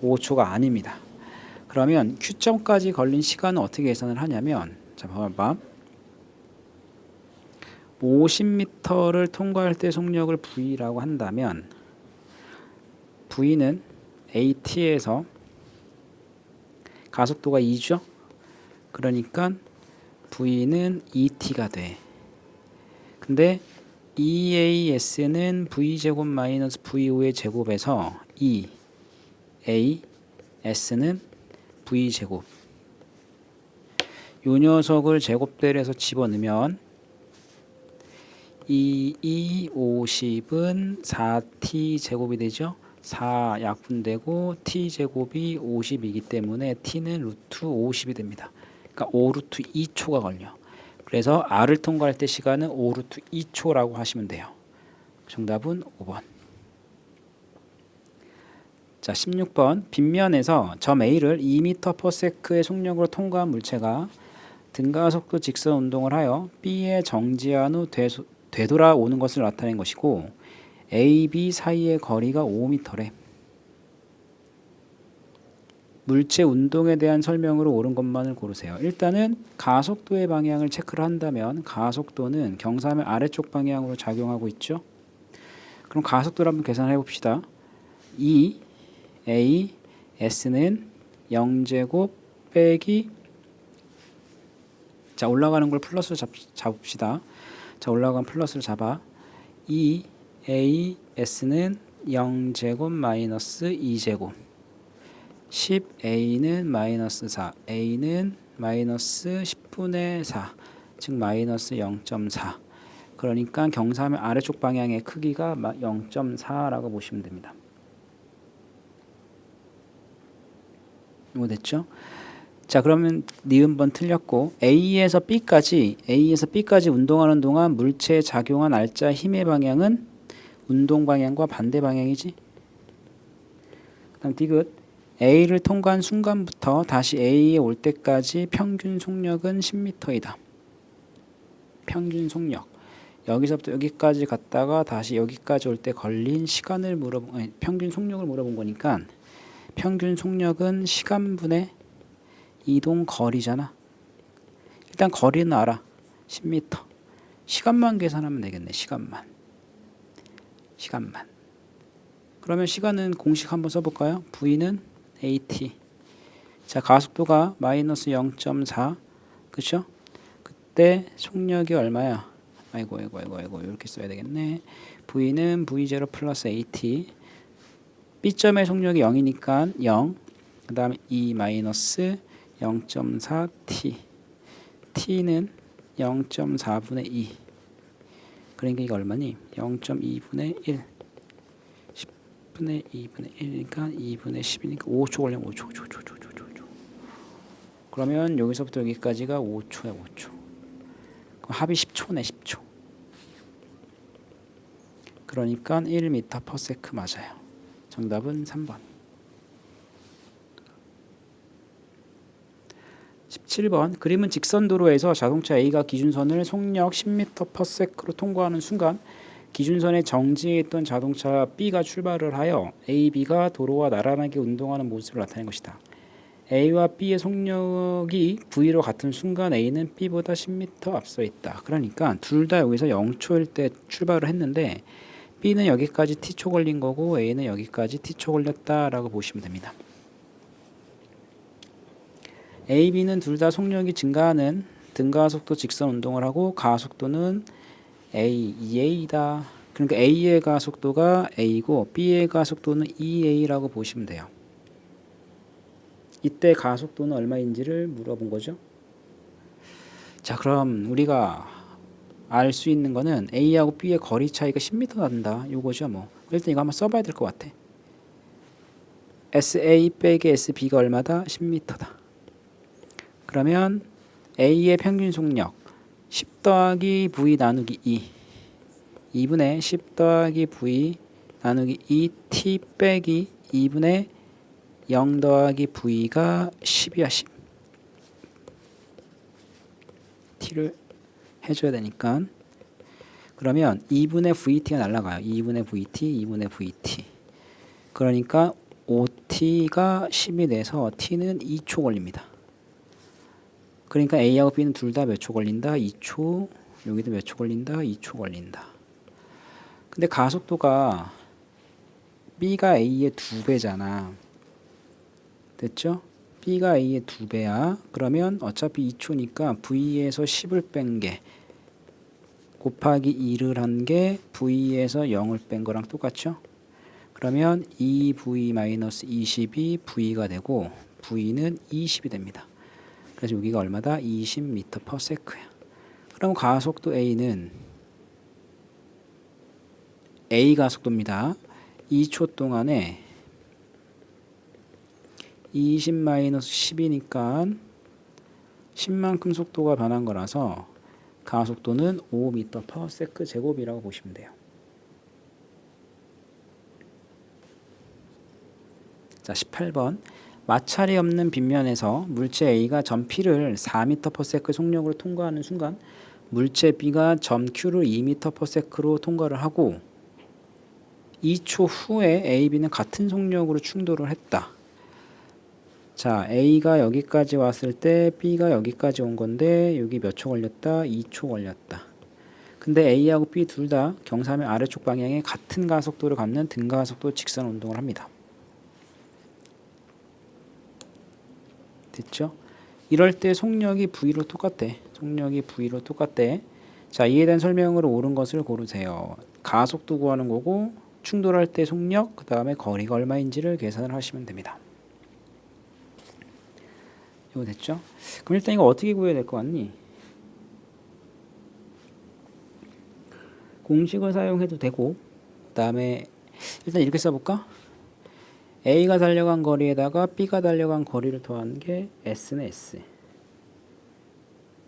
5초가 아닙니다. 그러면 Q점까지 걸린 시간은 어떻게 계산을 하냐면, 자 봐봐. 50m를 통과할 때 속력을 V라고 한다면 V는 AT에서 가속도가 2죠. 그러니까 V는 ET가 돼. 근데 EAS는 V제곱 마이너스 V5의 제곱에서 EAS는 V제곱. 요 녀석을 제곱대를 해서 집어넣으면 50은 4t 제곱이 되죠. 4 약분되고 t 제곱이 50이기 때문에 t는 루트 50이 됩니다. 그러니까 5 루트 2초가 걸려. 그래서 R을 통과할 때 시간은 5 루트 2초라고 하시면 돼요. 정답은 5번. 자, 16번. 빗면에서 점 A를 2m/s의 속력으로 통과한 물체가 등가속도 직선 운동을 하여 B에 정지한 후 되돌아오는 것을 나타낸 것이고 A, B 사이의 거리가 5m래. 물체 운동에 대한 설명으로 옳은 것만을 고르세요. 일단은 가속도의 방향을 체크를 한다면 가속도는 경사면 아래쪽 방향으로 작용하고 있죠. 그럼 가속도를 한번 계산해 봅시다. E, A, S는 0제곱 빼기 자, 올라가는 걸 플러스로 잡읍시다. 자, 올라가는 플러스를 잡아. 2AS는 0제곱 마이너스 2제곱 10A는 마이너스 4 A는 마이너스 10분의 4 즉 마이너스 0.4 그러니까 경사면 아래쪽 방향의 크기가 0.4라고 보시면 됩니다. 이거 됐죠? 자, 그러면 니은번 틀렸고 A에서 B까지 운동하는 동안 물체에 작용한 알자 힘의 방향은 운동 방향과 반대 방향이지. 그다음 디귿 A를 통과한 순간부터 다시 A에 올 때까지 평균 속력은 10m이다. 평균 속력. 여기서부터 여기까지 갔다가 다시 여기까지 올 때 걸린 시간을 평균 속력을 물어본 거니까 평균 속력은 시간분의 이동 거리잖아. 일단 거리는 알아. 10m. 시간만 계산하면 되겠네. 시간만. 그러면 시간은 공식 한번 써볼까요? V는 AT. 자, 가속도가 마이너스 0.4. 그쵸? 그때 속력이 얼마야? 아이고 이렇게 써야 되겠네. V는 V0 플러스 AT. B점의 속력이 0이니까 0. 그 다음에 2 마이너스 0.4t. t는 0.4분의 2. 그러니까 이거 얼마니? 0.2분의 1. 10분의 2분의 1이니까 2분의 10이니까 5초 걸리면 5초. 그러면 여기서부터 여기까지가 5초야, 5초. 그럼 합이 10초네, 10초. 그러니까 1m/s 맞아요. 정답은 3번. 17번 그림은 직선 도로에서 자동차 A가 기준선을 속력 10m/s로 통과하는 순간 기준선에 정지해 있던 자동차 B가 출발을 하여 A, B가 도로와 나란하게 운동하는 모습을 나타낸 것이다. A와 B의 속력이 V로 같은 순간 A는 B보다 10m 앞서 있다. 그러니까 둘 다 여기서 0초일 때 출발을 했는데 B는 여기까지 T초 걸린 거고 A는 여기까지 T초 걸렸다라고 보시면 됩니다. A, B는 둘 다 속력이 증가하는 등가속도 직선 운동을 하고 가속도는 A, 2A다. 그러니까 A의 가속도가 A고 B의 가속도는 2A라고 보시면 돼요. 이때 가속도는 얼마인지를 물어본 거죠. 자, 그럼 우리가 알 수 있는 거는 A하고 B의 거리 차이가 10m 난다. 요거죠, 뭐. 일단 이거 한번 써봐야 될 것 같아. SA 빼기 SB가 얼마다? 10m다. 그러면 A의 평균 속력 10 더하기 V 나누기 2 2분의 10 더하기 V 나누기 2T 빼기 2분의 0 더하기 V가 10이야. 10 T를 해줘야 되니까 그러면 2분의 VT가 날라가요. 2분의 VT 2분의 VT 그러니까 5T가 10이 돼서 T는 2초 걸립니다. 그러니까 A하고 B는 둘 다 몇 초 걸린다? 2초. 여기도 몇 초 걸린다? 2초 걸린다. 근데 가속도가 B가 A의 2배잖아. 됐죠? B가 A의 2배야. 그러면 어차피 2초니까 V에서 10을 뺀 게 곱하기 2를 한 게 V에서 0을 뺀 거랑 똑같죠? 그러면 2V-20이 V가 되고 V는 20이 됩니다. 그래서 여기가 얼마다? 20m/s야. 그럼 가속도 A는 A 가속도입니다. 2초 동안에 20-10이니까 10만큼 속도가 변한 거라서 가속도는 5m/s 제곱이라고 보시면 돼요. 자, 18번 마찰이 없는 빗면에서 물체 A가 점 P를 4m/s 속력으로 통과하는 순간 물체 B가 점 Q를 2m/s로 통과를 하고 2초 후에 A, B는 같은 속력으로 충돌을 했다. 자, A가 여기까지 왔을 때 B가 여기까지 온 건데 여기 몇 초 걸렸다? 2초 걸렸다. 근데 A하고 B 둘 다 경사면 아래쪽 방향에 같은 가속도를 갖는 등가속도 직선 운동을 합니다. 됐죠? 이럴 때 속력이 V로 똑같대. 속력이 V로 똑같대. 자, 이에 대한 설명으로 옳은 것을 고르세요. 가속도 구하는 거고 충돌할 때 속력, 그 다음에 거리가 얼마인지를 계산을 하시면 됩니다. 이거 됐죠? 그럼 일단 이거 어떻게 구해야 될 것 같니? 공식을 사용해도 되고, 그 다음에 일단 이렇게 써볼까? A가 달려간 거리에다가 B가 달려간 거리를 더하는 게 S는 S.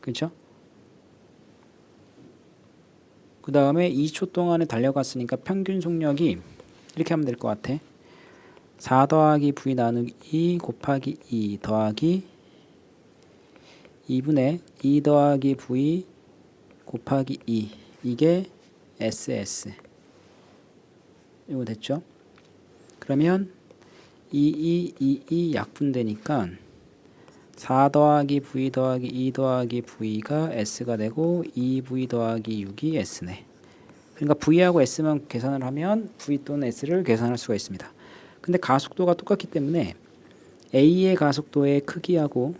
그렇죠? 그 다음에 2초 동안에 달려갔으니까 평균 속력이 이렇게 하면 될 것 같아. 4 더하기 V 나누기 2 곱하기 2 더하기 2분의 2 더하기 V 곱하기 2. 이게 SS. 이거 됐죠? 그러면 2 약분되니까 4 더하기 V 더하기 2 더하기 V가 S가 되고 2V 더하기 6이 S네. 그러니까 V하고 S만 계산을 하면 V 또는 S를 계산할 수가 있습니다. 근데 가속도가 똑같기 때문에 A의 가속도의 크기하고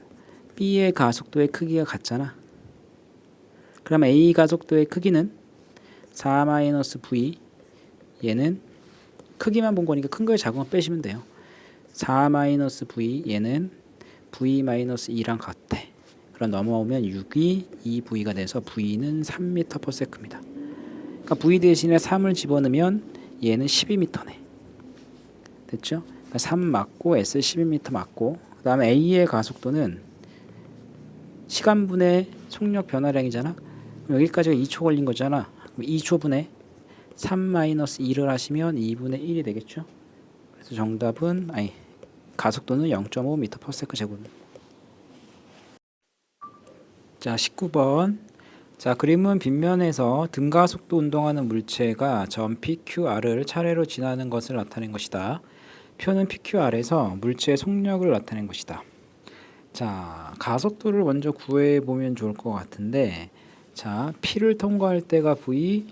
B의 가속도의 크기가 같잖아. 그럼 A 가속도의 크기는 4-V, 얘는 크기만 본 거니까 큰 거에 작은 거 빼시면 돼요. 4-V, 얘는 V-2랑 같아. 그럼 넘어오면 6이 2V가 돼서 V는 3m/s입니다. 그러니까 V 대신에 3을 집어넣으면 얘는 12m네. 됐죠? 그러니까 3 맞고 S 12m 맞고, 그 다음에 A의 가속도는 시간분의 속력 변화량이잖아. 여기까지가 2초 걸린 거잖아. 2초분의 3-2를 하시면 2분의 1이 되겠죠. 그래서 정답은 가속도는 0.5m/s 제곱. 자, 19번. 자, 그림은 빗면에서 등가속도 운동하는 물체가 점 PQR을 차례로 지나는 것을 나타낸 것이다. 표는 PQR에서 물체의 속력을 나타낸 것이다. 자, 가속도를 먼저 구해보면 좋을 것 같은데, 자, P를 통과할 때가 V,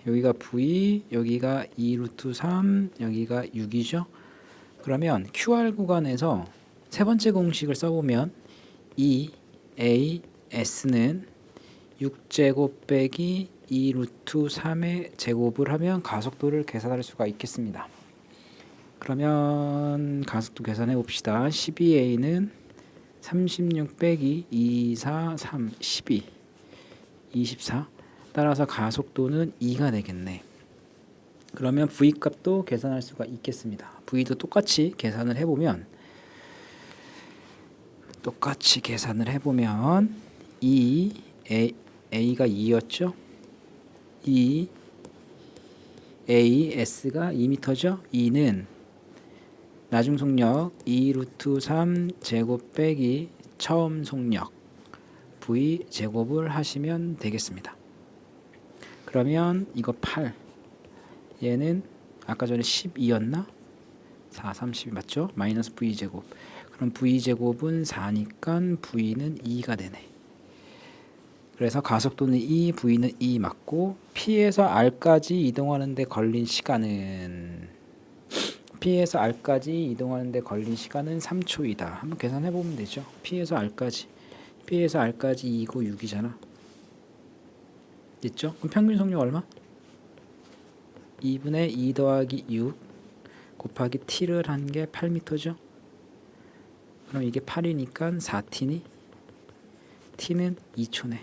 여기가 V, 여기가 2 루트 3, 여기가 6이죠. 그러면 QR 구간에서 세 번째 공식을 써보면 EAS는 6제곱 빼기 2 루트 3의 제곱을 하면 가속도를 계산할 수가 있겠습니다. 그러면 가속도 계산해 봅시다. 12A는 36 빼기 2, 4, 3, 12, 24. 따라서 가속도는 2가 되겠네. 그러면 V 값도 계산할 수가 있겠습니다. V도 똑같이 계산을 해보면 2A가 2였죠. 2AS가 2m죠. 2는 나중 속력 2 루트 3 제곱 빼기 처음 속력 V 제곱을 하시면 되겠습니다. 그러면 이거 8, 얘는 아까 전에 12였나? 4, 30이 맞죠? 마이너스 V제곱. 그럼 V제곱은 4니까 V는 2가 되네. 그래서 가속도는 2, V는 2 맞고, P에서 R까지 이동하는 데 걸린 시간은 P에서 R까지 이동하는 데 걸린 시간은 3초이다. 한번 계산해 보면 되죠. P에서 R까지 2고 6이잖아. 됐죠? 그럼 평균 속력 얼마? 2분의 2 더하기 6 곱하기 T를 한 게 8m죠. 그럼 이게 8이니까 4T니? T는 2초네.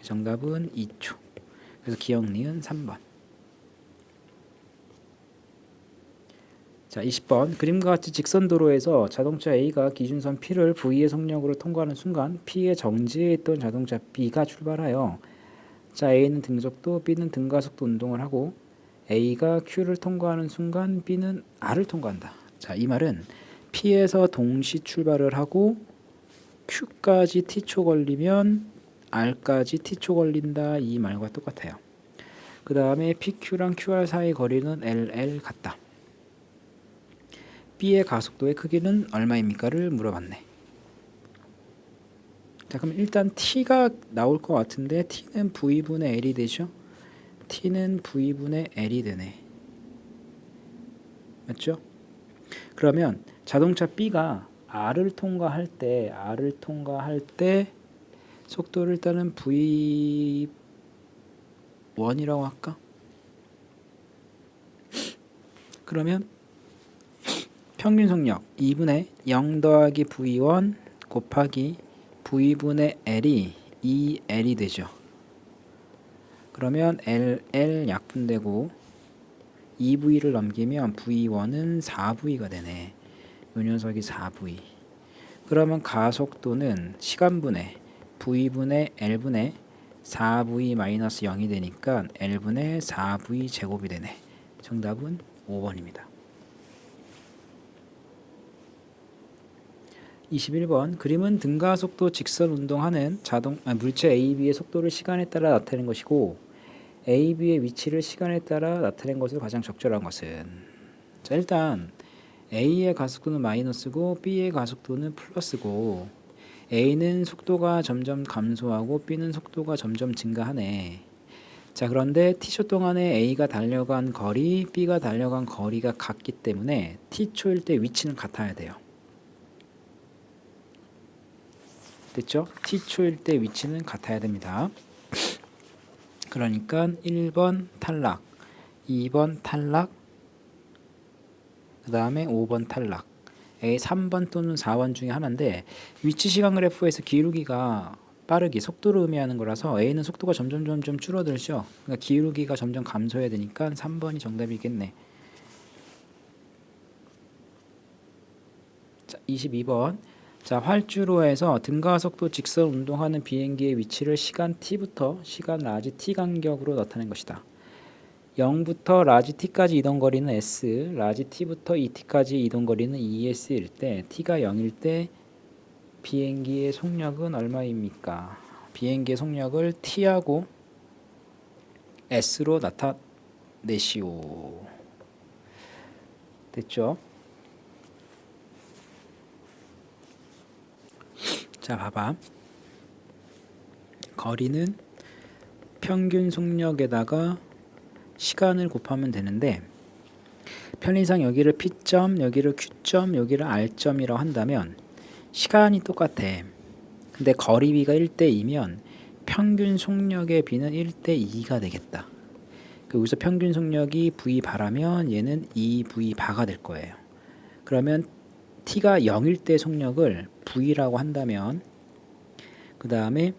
정답은 2초. 그래서 기억니은 3번. 자, 20번. 그림과 같이 직선 도로에서 자동차 A가 기준선 P를 V의 속력으로 통과하는 순간 P의 정지에 있던 자동차 B가 출발하여, 자, A는 등속도, B는 등가속도 운동을 하고, A가 Q를 통과하는 순간 B는 R을 통과한다. 자, 이 말은 P에서 동시 출발을 하고 Q까지 T초 걸리면 R까지 T초 걸린다. 이 말과 똑같아요. 그 다음에 PQ랑 QR 사이 거리는 LL 같다. B의 가속도의 크기는 얼마입니까를 물어봤네. 자, 그럼 일단 T가 나올 것 같은데 T는 V분의 L이 되죠? T는 V분의 L이 되네. 맞죠? 그러면 자동차 B가 R을 통과할 때 속도를 일단은 V1이라고 할까? 그러면 평균 속력 2분의 0 더하기 V1 곱하기 V분의 L이 2L이 되죠. 그러면 LL 약분되고 2V를 넘기면 V1은 4V가 되네. 요 녀석이 4V. 그러면 가속도는 시간분의 V분의 L분의 4V 마이너스 0이 되니까 L분의 4V 제곱이 되네. 정답은 5번입니다. 21번 그림은 등가속도 직선 운동하는 물체 AB의 속도를 시간에 따라 나타낸 것이고 AB의 위치를 시간에 따라 나타낸 것으로 가장 적절한 것은 자 일단 A의 가속도는 마이너스고 B의 가속도는 플러스고 A는 속도가 점점 감소하고 B는 속도가 점점 증가하네. 자 그런데 t초 동안에 A가 달려간 거리, B가 달려간 거리가 같기 때문에 t초일 때 위치는 같아야 돼요. 됐죠? t초일 때 위치는 같아야 됩니다. 그러니까 1번 탈락, 2번 탈락, 그 다음에 5번 탈락. A 3번 또는 4번 중에 하나인데 위치 시간 그래프에서 기울기가 빠르기, 속도를 의미하는 거라서 A는 속도가 점점 줄어들죠. 그러니까 기울기가 점점 감소해야 되니까 3번이 정답이겠네. 자, 22번. 자, 활주로에서 등가속도 직선 운동하는 비행기의 위치를 시간 t부터 시간 라지 t 간격으로 나타낸 것이다. 0부터 라지 t까지 이동 거리는 s, 라지 t부터 et까지 이동 거리는 es일 때 t가 0일 때 비행기의 속력은 얼마입니까? 비행기의 속력을 t하고 s로 나타내시오. 됐죠? 자, 봐봐. 거리는 평균 속력에다가 시간을 곱하면 되는데 편의상 여기를 P점, 여기를 Q점, 여기를 R점이라고 한다면 시간이 똑같아. 근데 거리비가 1대2면 평균 속력의 B는 1대2가 되겠다. 여기서 평균 속력이 V바라면 얘는 2V바가 될 거예요. 그러면 T가 0일 때 속력을 V라고 한다면 그 다음에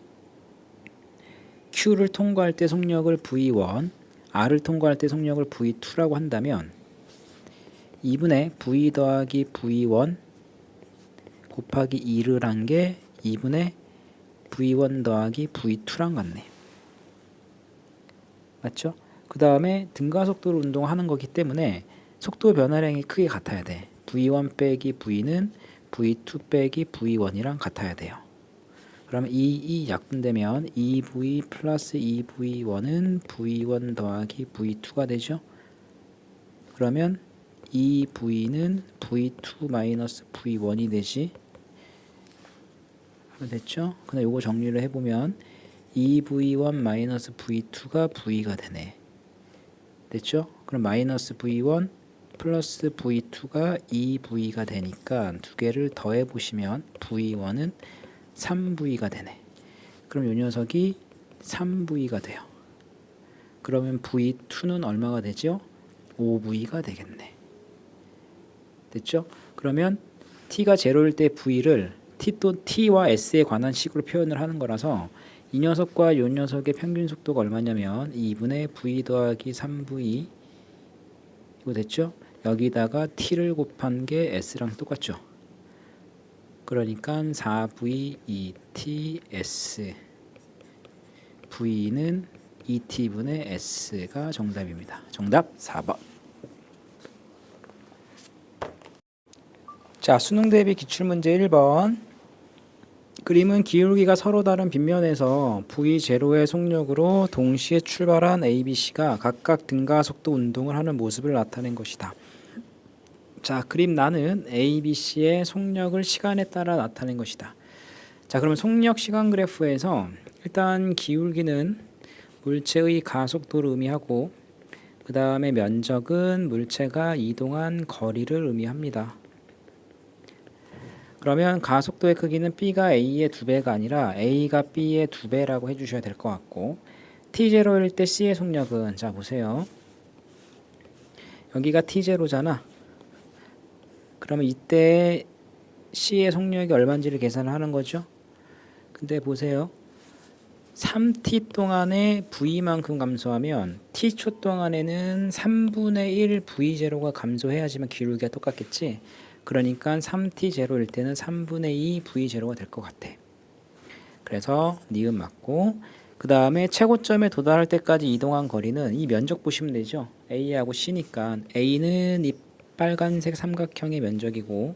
Q를 통과할 때 속력을 V1, R을 통과할 때 속력을 V2라고 한다면 2분의 V 더하기 V1 곱하기 2를 한 게 2분의 V1 더하기 V2랑 같네. 맞죠? 그 다음에 등가속도로 운동하는 거기 때문에 속도 변화량이 크게 같아야 돼. V1 빼기 V는 V2 빼기 V1이랑 같아야 돼요. 그러면 이 약분되면 2V 플러스 2V1은 V1 더하기 V2가 되죠. 그러면 2V는 V2 마이너스 V1이 되지. 됐죠? 근데 요거 정리를 해보면 2V1 마이너스 V2가 V가 되네. 됐죠? 그럼 마이너스 V1 플러스 V2가 2V가 되니까 두 개를 더해 보시면 V1은 3V가 되네. 그럼 요 녀석이 3V가 돼요. 그러면 V2는 얼마가 되죠? 5V가 되겠네. 됐죠? 그러면 T가 0일 때 V를 T와 S에 관한 식으로 표현을 하는 거라서 이 녀석과 요 녀석의 평균 속도가 얼마냐면 2분의 V 더하기 3V 이거 됐죠? 여기다가 T를 곱한 게 S랑 똑같죠? 그러니까 4V ETS V는 ET분의 S가 정답입니다. 정답 4번. 자, 수능 대비 기출문제 1번. 그림은 기울기가 서로 다른 빗면에서 V0의 속력으로 동시에 출발한 A, B, C가 각각 등가속도 운동을 하는 모습을 나타낸 것이다. 자, 그림 나는 A, B, C의 속력을 시간에 따라 나타낸 것이다. 자, 그러면 속력 시간 그래프에서 일단 기울기는 물체의 가속도를 의미하고 그 다음에 면적은 물체가 이동한 거리를 의미합니다. 그러면 가속도의 크기는 B가 A의 2배가 아니라 A가 B의 2배라고 해주셔야 될 것 같고, T0일 때 C의 속력은, 자 보세요. 여기가 T0잖아. 그러면 이때 C의 속력이 얼마인지를 계산을 하는 거죠. 근데 보세요. 3t 동안에 V만큼 감소하면 t초 동안에는 3분의 1 V0가 감소해야지만 기울기가 똑같겠지. 그러니까 3t0일 때는 3분의 2 V0가 될 것 같아. 그래서 니은 맞고, 그 다음에 최고점에 도달할 때까지 이동한 거리는 이 면적 보시면 되죠. A하고 C니까 A는 이 빨간색 삼각형의 면적이고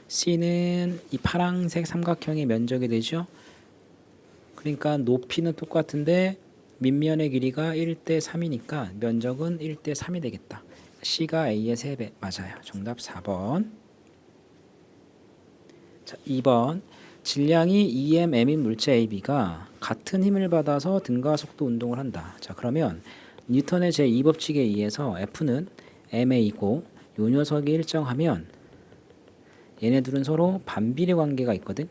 C는 이 파란색 삼각형의 면적이 되죠. 그러니까 높이는 똑같은데 밑면의 길이가 1대 3이니까 면적은 1대 3이 되겠다. C가 A의 3배 맞아요. 정답 4번. 자, 2번. 질량이 EMM인 물체 AB가 같은 힘을 받아서 등가 속도 운동을 한다. 자, 그러면 뉴턴의 제2법칙에 의해서 F는 MA고 요 녀석이 일정하면 얘네들은 서로 반비례 관계가 있거든.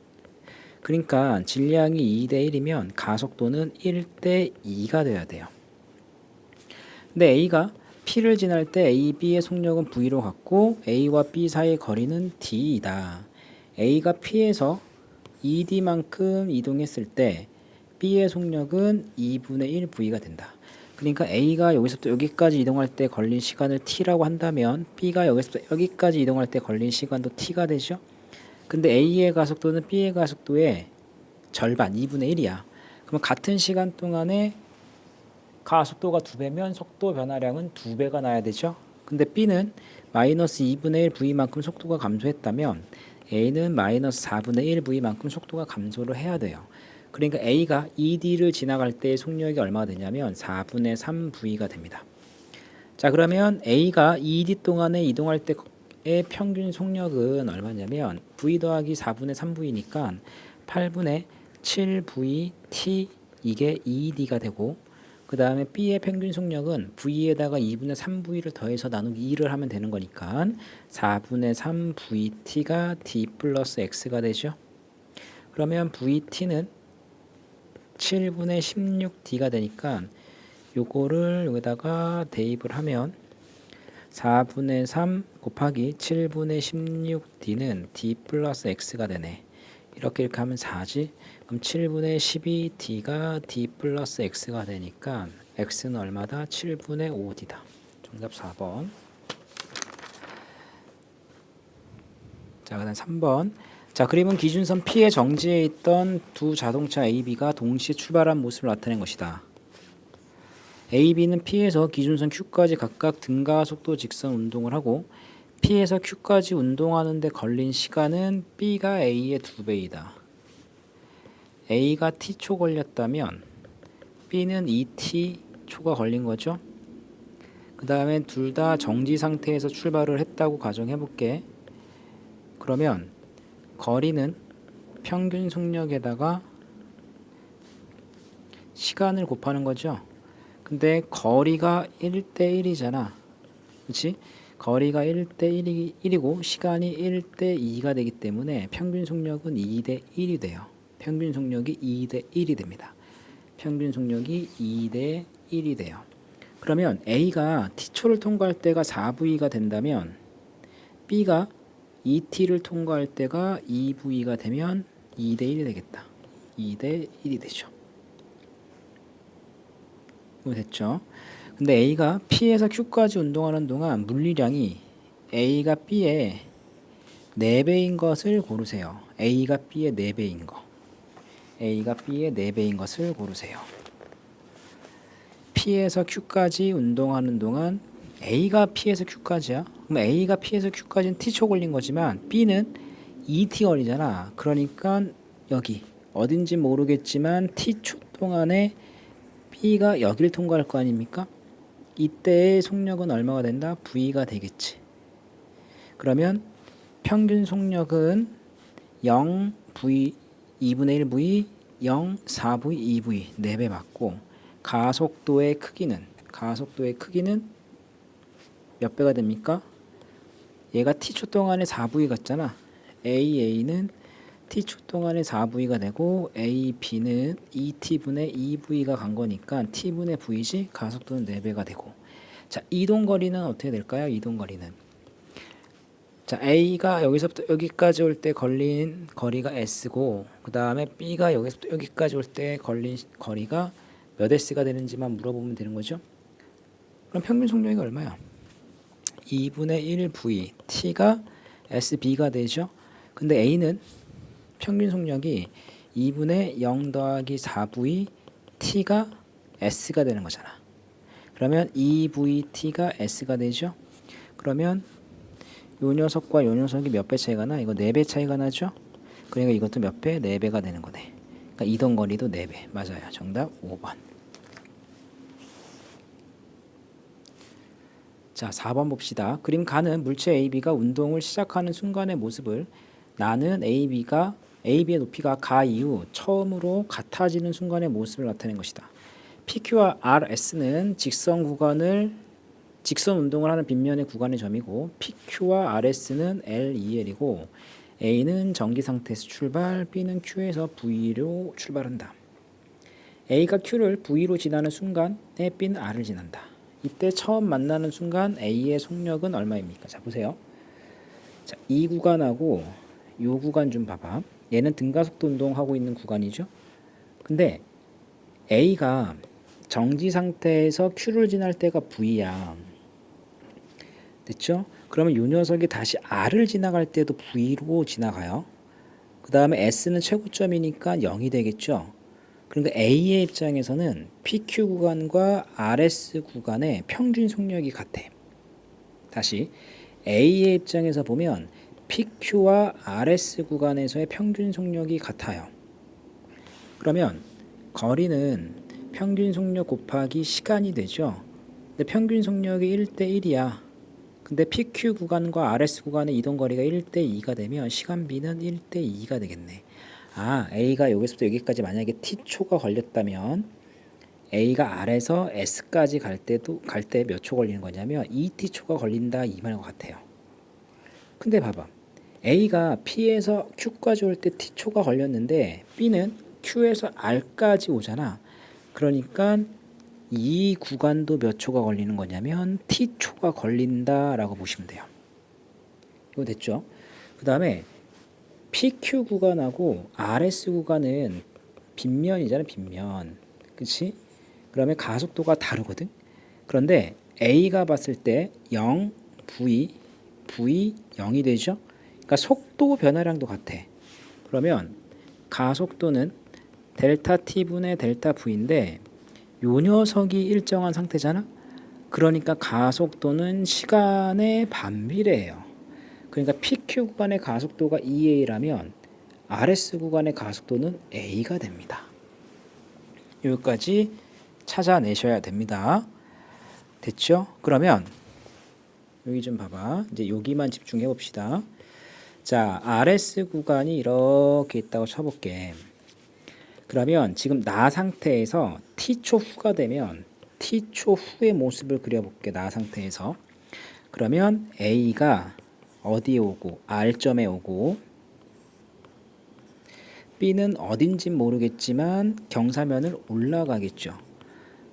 그러니까 질량이 2대 1이면 가속도는 1대 2가 돼야 돼요. 근데 A가 P를 지날 때 A, B의 속력은 V로 같고 A와 B 사이의 거리는 D이다. A가 P에서 2D만큼 이동했을 때 B의 속력은 2분의 1 V가 된다. 그러니까 A가 여기서부터 여기까지 이동할 때 걸린 시간을 T라고 한다면 B가 여기서부터 여기까지 이동할 때 걸린 시간도 T가 되죠. 근데 A의 가속도는 B의 가속도의 절반, 2분의 1이야. 그럼 같은 시간 동안에 가속도가 2배면 속도 변화량은 2배가 나야 되죠. 근데 B는 마이너스 2분의 1 V만큼 속도가 감소했다면 A는 마이너스 4분의 1 V만큼 속도가 감소를 해야 돼요. 그러니까 A가 ED를 지나갈 때의 속력이 얼마가 되냐면 4분의 3 V가 됩니다. 자, 그러면 A가 ED 동안에 이동할 때의 평균 속력은 얼마냐면 V 더하기 4분의 3V니까 8분의 7V T 이게 ED가 되고, 그 다음에 B의 평균 속력은 V에다가 2분의 3V를 더해서 나누기 2를 하면 되는 거니까 4분의 3VT가 D 플러스 X가 되죠. 그러면 VT는 7분의 16D가 되니까 요거를 여기다가 대입을 하면 4분의 3 곱하기 7분의 16D는 D 플러스 X가 되네. 이렇게 하면 4지. 그럼 7분의 12D가 D 플러스 X가 되니까 X는 얼마다? 7분의 5D다. 정답 4번. 자, 그 다음 3번. 자, 그림은 기준선 P의 정지에 있던 두 자동차 A, B가 동시에 출발한 모습을 나타낸 것이다. A, B는 P에서 기준선 Q까지 각각 등가속도 직선 운동을 하고 P에서 Q까지 운동하는 데 걸린 시간은 B가 A의 2배이다. A가 T초 걸렸다면 B는 2T초가 걸린 거죠. 그 다음에 둘 다 정지 상태에서 출발을 했다고 가정해 볼게. 그러면 거리는 평균 속력에다가 시간을 곱하는 거죠. 근데 거리가 1대 1이잖아. 그렇지? 거리가 1대 1이고 시간이 1대 2가 되기 때문에 평균 속력은 2대 1이 돼요. 평균 속력이 2대 1이 됩니다. 평균 속력이 2대 1이 돼요. 그러면 A가 T초를 통과할 때가 4V가 된다면 B가 2T를 통과할 때가 2V가 되면 2대 1이 되겠다. 2대 1이 되죠. 이거 됐죠? 근데 A가 P에서 Q까지 운동하는 동안 물리량이 A가 B의 4배인 것을 고르세요. A가 B의 4배인 거. A가 B의 4배인 것을 고르세요. P에서 Q까지 운동하는 동안 A가 P에서 Q까지야. 그럼 A가 P에서 Q까지는 T초 걸린 거지만 B는 2T 걸리잖아. 그러니까 여기 어딘지 모르겠지만 T초 동안에 B가 여기를 통과할 거 아닙니까? 이때의 속력은 얼마가 된다? V가 되겠지. 그러면 평균 속력은 0V 2분의 1V 0 4V 2V 4배 맞고 가속도의 크기는 몇 배가 됩니까? 얘가 T초 동안에 4V 같잖아. AA는 t초 동안에 4V가 되고 AB는 2T분의 2V가 간 거니까 T분의 V지 가속도는 4배가 되고 자 이동거리는 어떻게 될까요? 이동거리는 자 A가 여기서부터 여기까지 올 때 걸린 거리가 S고 그 다음에 B가 여기서부터 여기까지 올 때 걸린 거리가 몇 S가 되는지만 물어보면 되는 거죠. 그럼 평균 속력이 얼마야? 2분의 1V T가 SB가 되죠. 근데 A는 평균 속력이 2분의 0 더하기 4V T가 S가 되는 거잖아. 그러면 2VT가 S가 되죠. 그러면 요 녀석과 요 녀석이 몇 배 차이가 나? 이거 4배 차이가 나죠. 그러니까 이것도 몇 배? 4배가 되는 거네. 그러니까 이동거리도 4배. 맞아요. 정답 5번. 자, 4번 봅시다. 그림 가는 물체 AB가 운동을 시작하는 순간의 모습을 나는 AB의 높이가 가 이후 처음으로 같아지는 순간의 모습을 나타낸 것이다. PQ와 RS는 직선 운동을 하는 빗면의 구간의 점이고 PQ와 RS는 L, EL이고 A는 정지 상태에서 출발, B는 Q에서 V로 출발한다. A가 Q를 V로 지나는 순간에 B는 R을 지난다. 이때 처음 만나는 순간 A의 속력은 얼마입니까? 자 보세요. 자, 이 구간하고 이 구간 좀 봐봐. 얘는 등가속도 운동하고 있는 구간이죠. 근데 A가 정지 상태에서 Q를 지날 때가 V야. 됐죠? 그러면 이 녀석이 다시 R을 지나갈 때도 V로 지나가요. 그 다음에 S는 최고점이니까 0이 되겠죠. 그러니까 A의 입장에서는 PQ 구간과 RS 구간의 평균 속력이 같아. 다시 A의 입장에서 보면 PQ와 RS 구간에서의 평균 속력이 같아요. 그러면 거리는 평균 속력 곱하기 시간이 되죠. 근데 평균 속력이 1대1이야. 근데 PQ 구간과 RS 구간의 이동거리가 1대2가 되면 시간비는 1대2가 되겠네. 아, A가 여기서부터 여기까지 만약에 T초가 걸렸다면 A가 R에서 S까지 갈 때 몇 초 걸리는 거냐면 2T초가 걸린다 이 말인 것 같아요. 근데 봐봐. A가 P에서 Q까지 올 때 T초가 걸렸는데 B는 Q에서 R까지 오잖아. 그러니까 이 구간도 몇 초가 걸리는 거냐면 T초가 걸린다라고 보시면 돼요. 이거 됐죠? 그 다음에 PQ 구간하고 RS 구간은 빗면이잖아, 빗면. 그치? 그러면 가속도가 다르거든? 그런데 A가 봤을 때 0, V 0이 되죠? 그러니까 속도 변화량도 같아. 그러면 가속도는 델타 T분의 델타 V인데 요 녀석이 일정한 상태잖아? 그러니까 가속도는 시간에 반비례해요. 그러니까 PQ 구간의 가속도가 2A라면 RS 구간의 가속도는 A가 됩니다. 여기까지 찾아내셔야 됩니다. 됐죠? 그러면 여기 좀 봐봐. 이제 여기만 집중해 봅시다. 자, RS 구간이 이렇게 있다고 쳐볼게. 그러면 지금 나 상태에서 T초 후가 되면 T초 후의 모습을 그려볼게. 나 상태에서. 그러면 A가 어디에 오고 R점에 오고 B는 어딘진 모르겠지만 경사면을 올라가겠죠.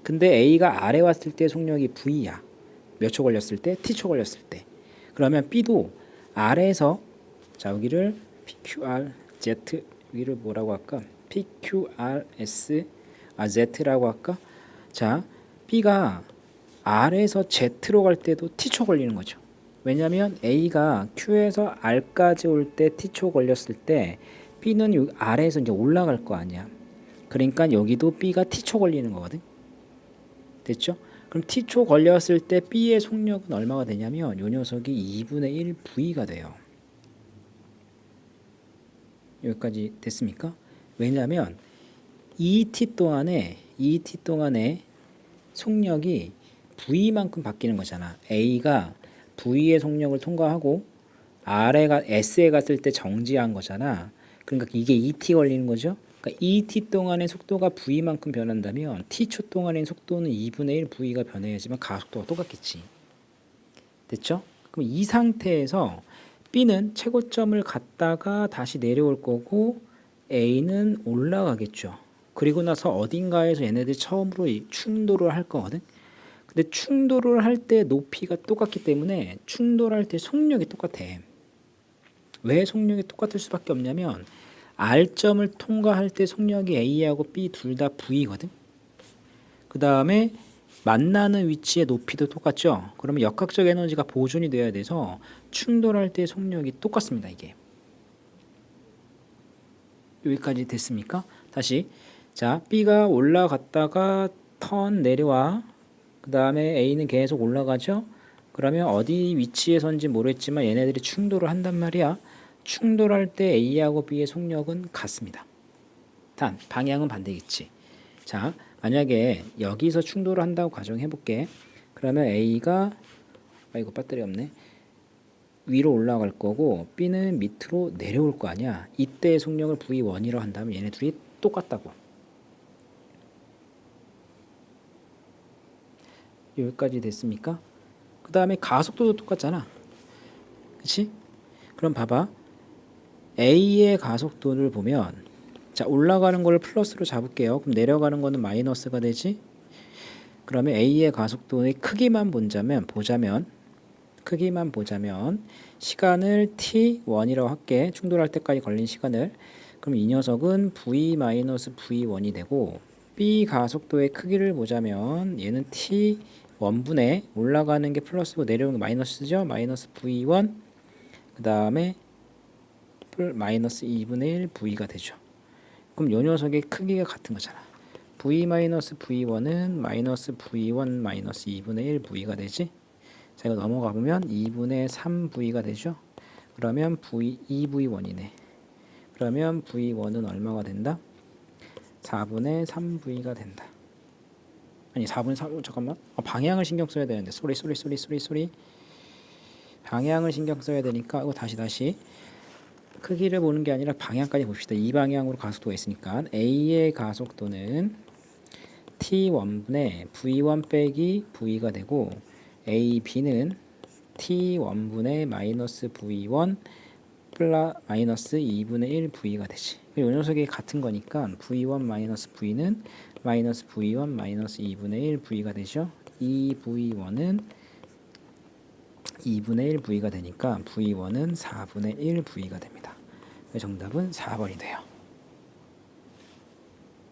근데 A가 R에 왔을 때 속력이 V야. 몇 초 걸렸을 때? T초 걸렸을 때. 그러면 B도 R에서 자 여기를 PQRZ 여기를 뭐라고 할까? PQRS Z라고 할까? 자 B가 R에서 Z로 갈 때도 T초 걸리는 거죠. 왜냐하면 A가 Q에서 R까지 올 때 T초 걸렸을 때 B는 여기 R에서 이제 올라갈 거 아니야. 그러니까 여기도 B가 T초 걸리는 거거든. 됐죠? 그럼 T초 걸렸을 때 B의 속력은 얼마가 되냐면 요 녀석이 2분의 1 V가 돼요. 여기까지 됐습니까? 왜냐하면 2t 동안에 속력이 V만큼 바뀌는 거잖아. A가 V의 속력을 통과하고 S에 갔을 때 정지한 거잖아. 그러니까 이게 2t 걸리는 거죠. 그러니까 2t 동안의 속도가 V만큼 변한다면 t초 동안의 속도는 2분의 1 V가 변해야지만 가속도가 똑같겠지. 됐죠? 그럼 이 상태에서 B는 최고점을 갔다가 다시 내려올 거고 A는 올라가겠죠. 그리고 나서 어딘가에서 얘네들이 처음으로 충돌을 할 거거든. 근데 충돌을 할 때 높이가 똑같기 때문에 충돌할 때 속력이 똑같아. 왜 속력이 똑같을 수밖에 없냐면 R점을 통과할 때 속력이 A하고 B 둘 다 V거든. 그 다음에 만나는 위치의 높이도 똑같죠. 그러면 역학적 에너지가 보존이 돼야 돼서 충돌할 때 속력이 똑같습니다. 이게 여기까지 됐습니까? 다시 자 B가 올라갔다가 턴 내려와. 그 다음에 A는 계속 올라가죠. 그러면 어디 위치에선지 모르겠지만 얘네들이 충돌을 한단 말이야. 충돌할 때 A하고 B의 속력은 같습니다. 단 방향은 반대겠지. 자 만약에 여기서 충돌을 한다고 가정해 볼게. 그러면 A가 이거 배터리 없네. 위로 올라갈 거고 B는 밑으로 내려올 거 아니야. 이때의 속력을 V1이라고 한다면 얘네 둘이 똑같다고. 여기까지 됐습니까? 그 다음에 가속도도 똑같잖아. 그치? 그럼 봐봐. A의 가속도를 보면 자 올라가는 걸 플러스로 잡을게요. 그럼 내려가는 거는 마이너스가 되지. 그러면 A의 가속도의 크기만 보자면 시간을 t1이라고 할게. 충돌할 때까지 걸린 시간을. 그럼 이 녀석은 v-v1이 되고 B 가속도의 크기를 보자면 얘는 t1분의 올라가는 게 플러스고 내려오는 게 마이너스죠. 마이너스 v1 그 다음에 마이너스 2분의 1 v가 되죠. 그럼 이 녀석의 크기가 같은 거잖아. v-v1은 마이너스 v1 마이너스 2분의 1 v가 되지. 자 이거 넘어가 보면 2분의 3 v가 되죠. 그러면 2v1이네. 그러면 v1은 얼마가 된다? 4분의 3 v가 된다. 아니 4분의 3 잠깐만. 방향을 신경 써야 되는데 쏘리. 방향을 신경 써야 되니까 이거 다시 크기를 보는 게 아니라 방향까지 봅시다. 이 방향으로 가속도가 있으니까 A의 가속도는 t1분의 v1 빼기 v가 되고 A, B는 t1분의 마이너스 v1 마이너스 2분의 1 v가 되지. 이 녀석이 같은 거니까 v1 마이너스 v는 마이너스 v1 마이너스 2분의 1 v가 되죠. 이 v1은 2분의 1 v가 되니까 v1은 4분의 1 v가 됩니다. 정답은 4번이 돼요.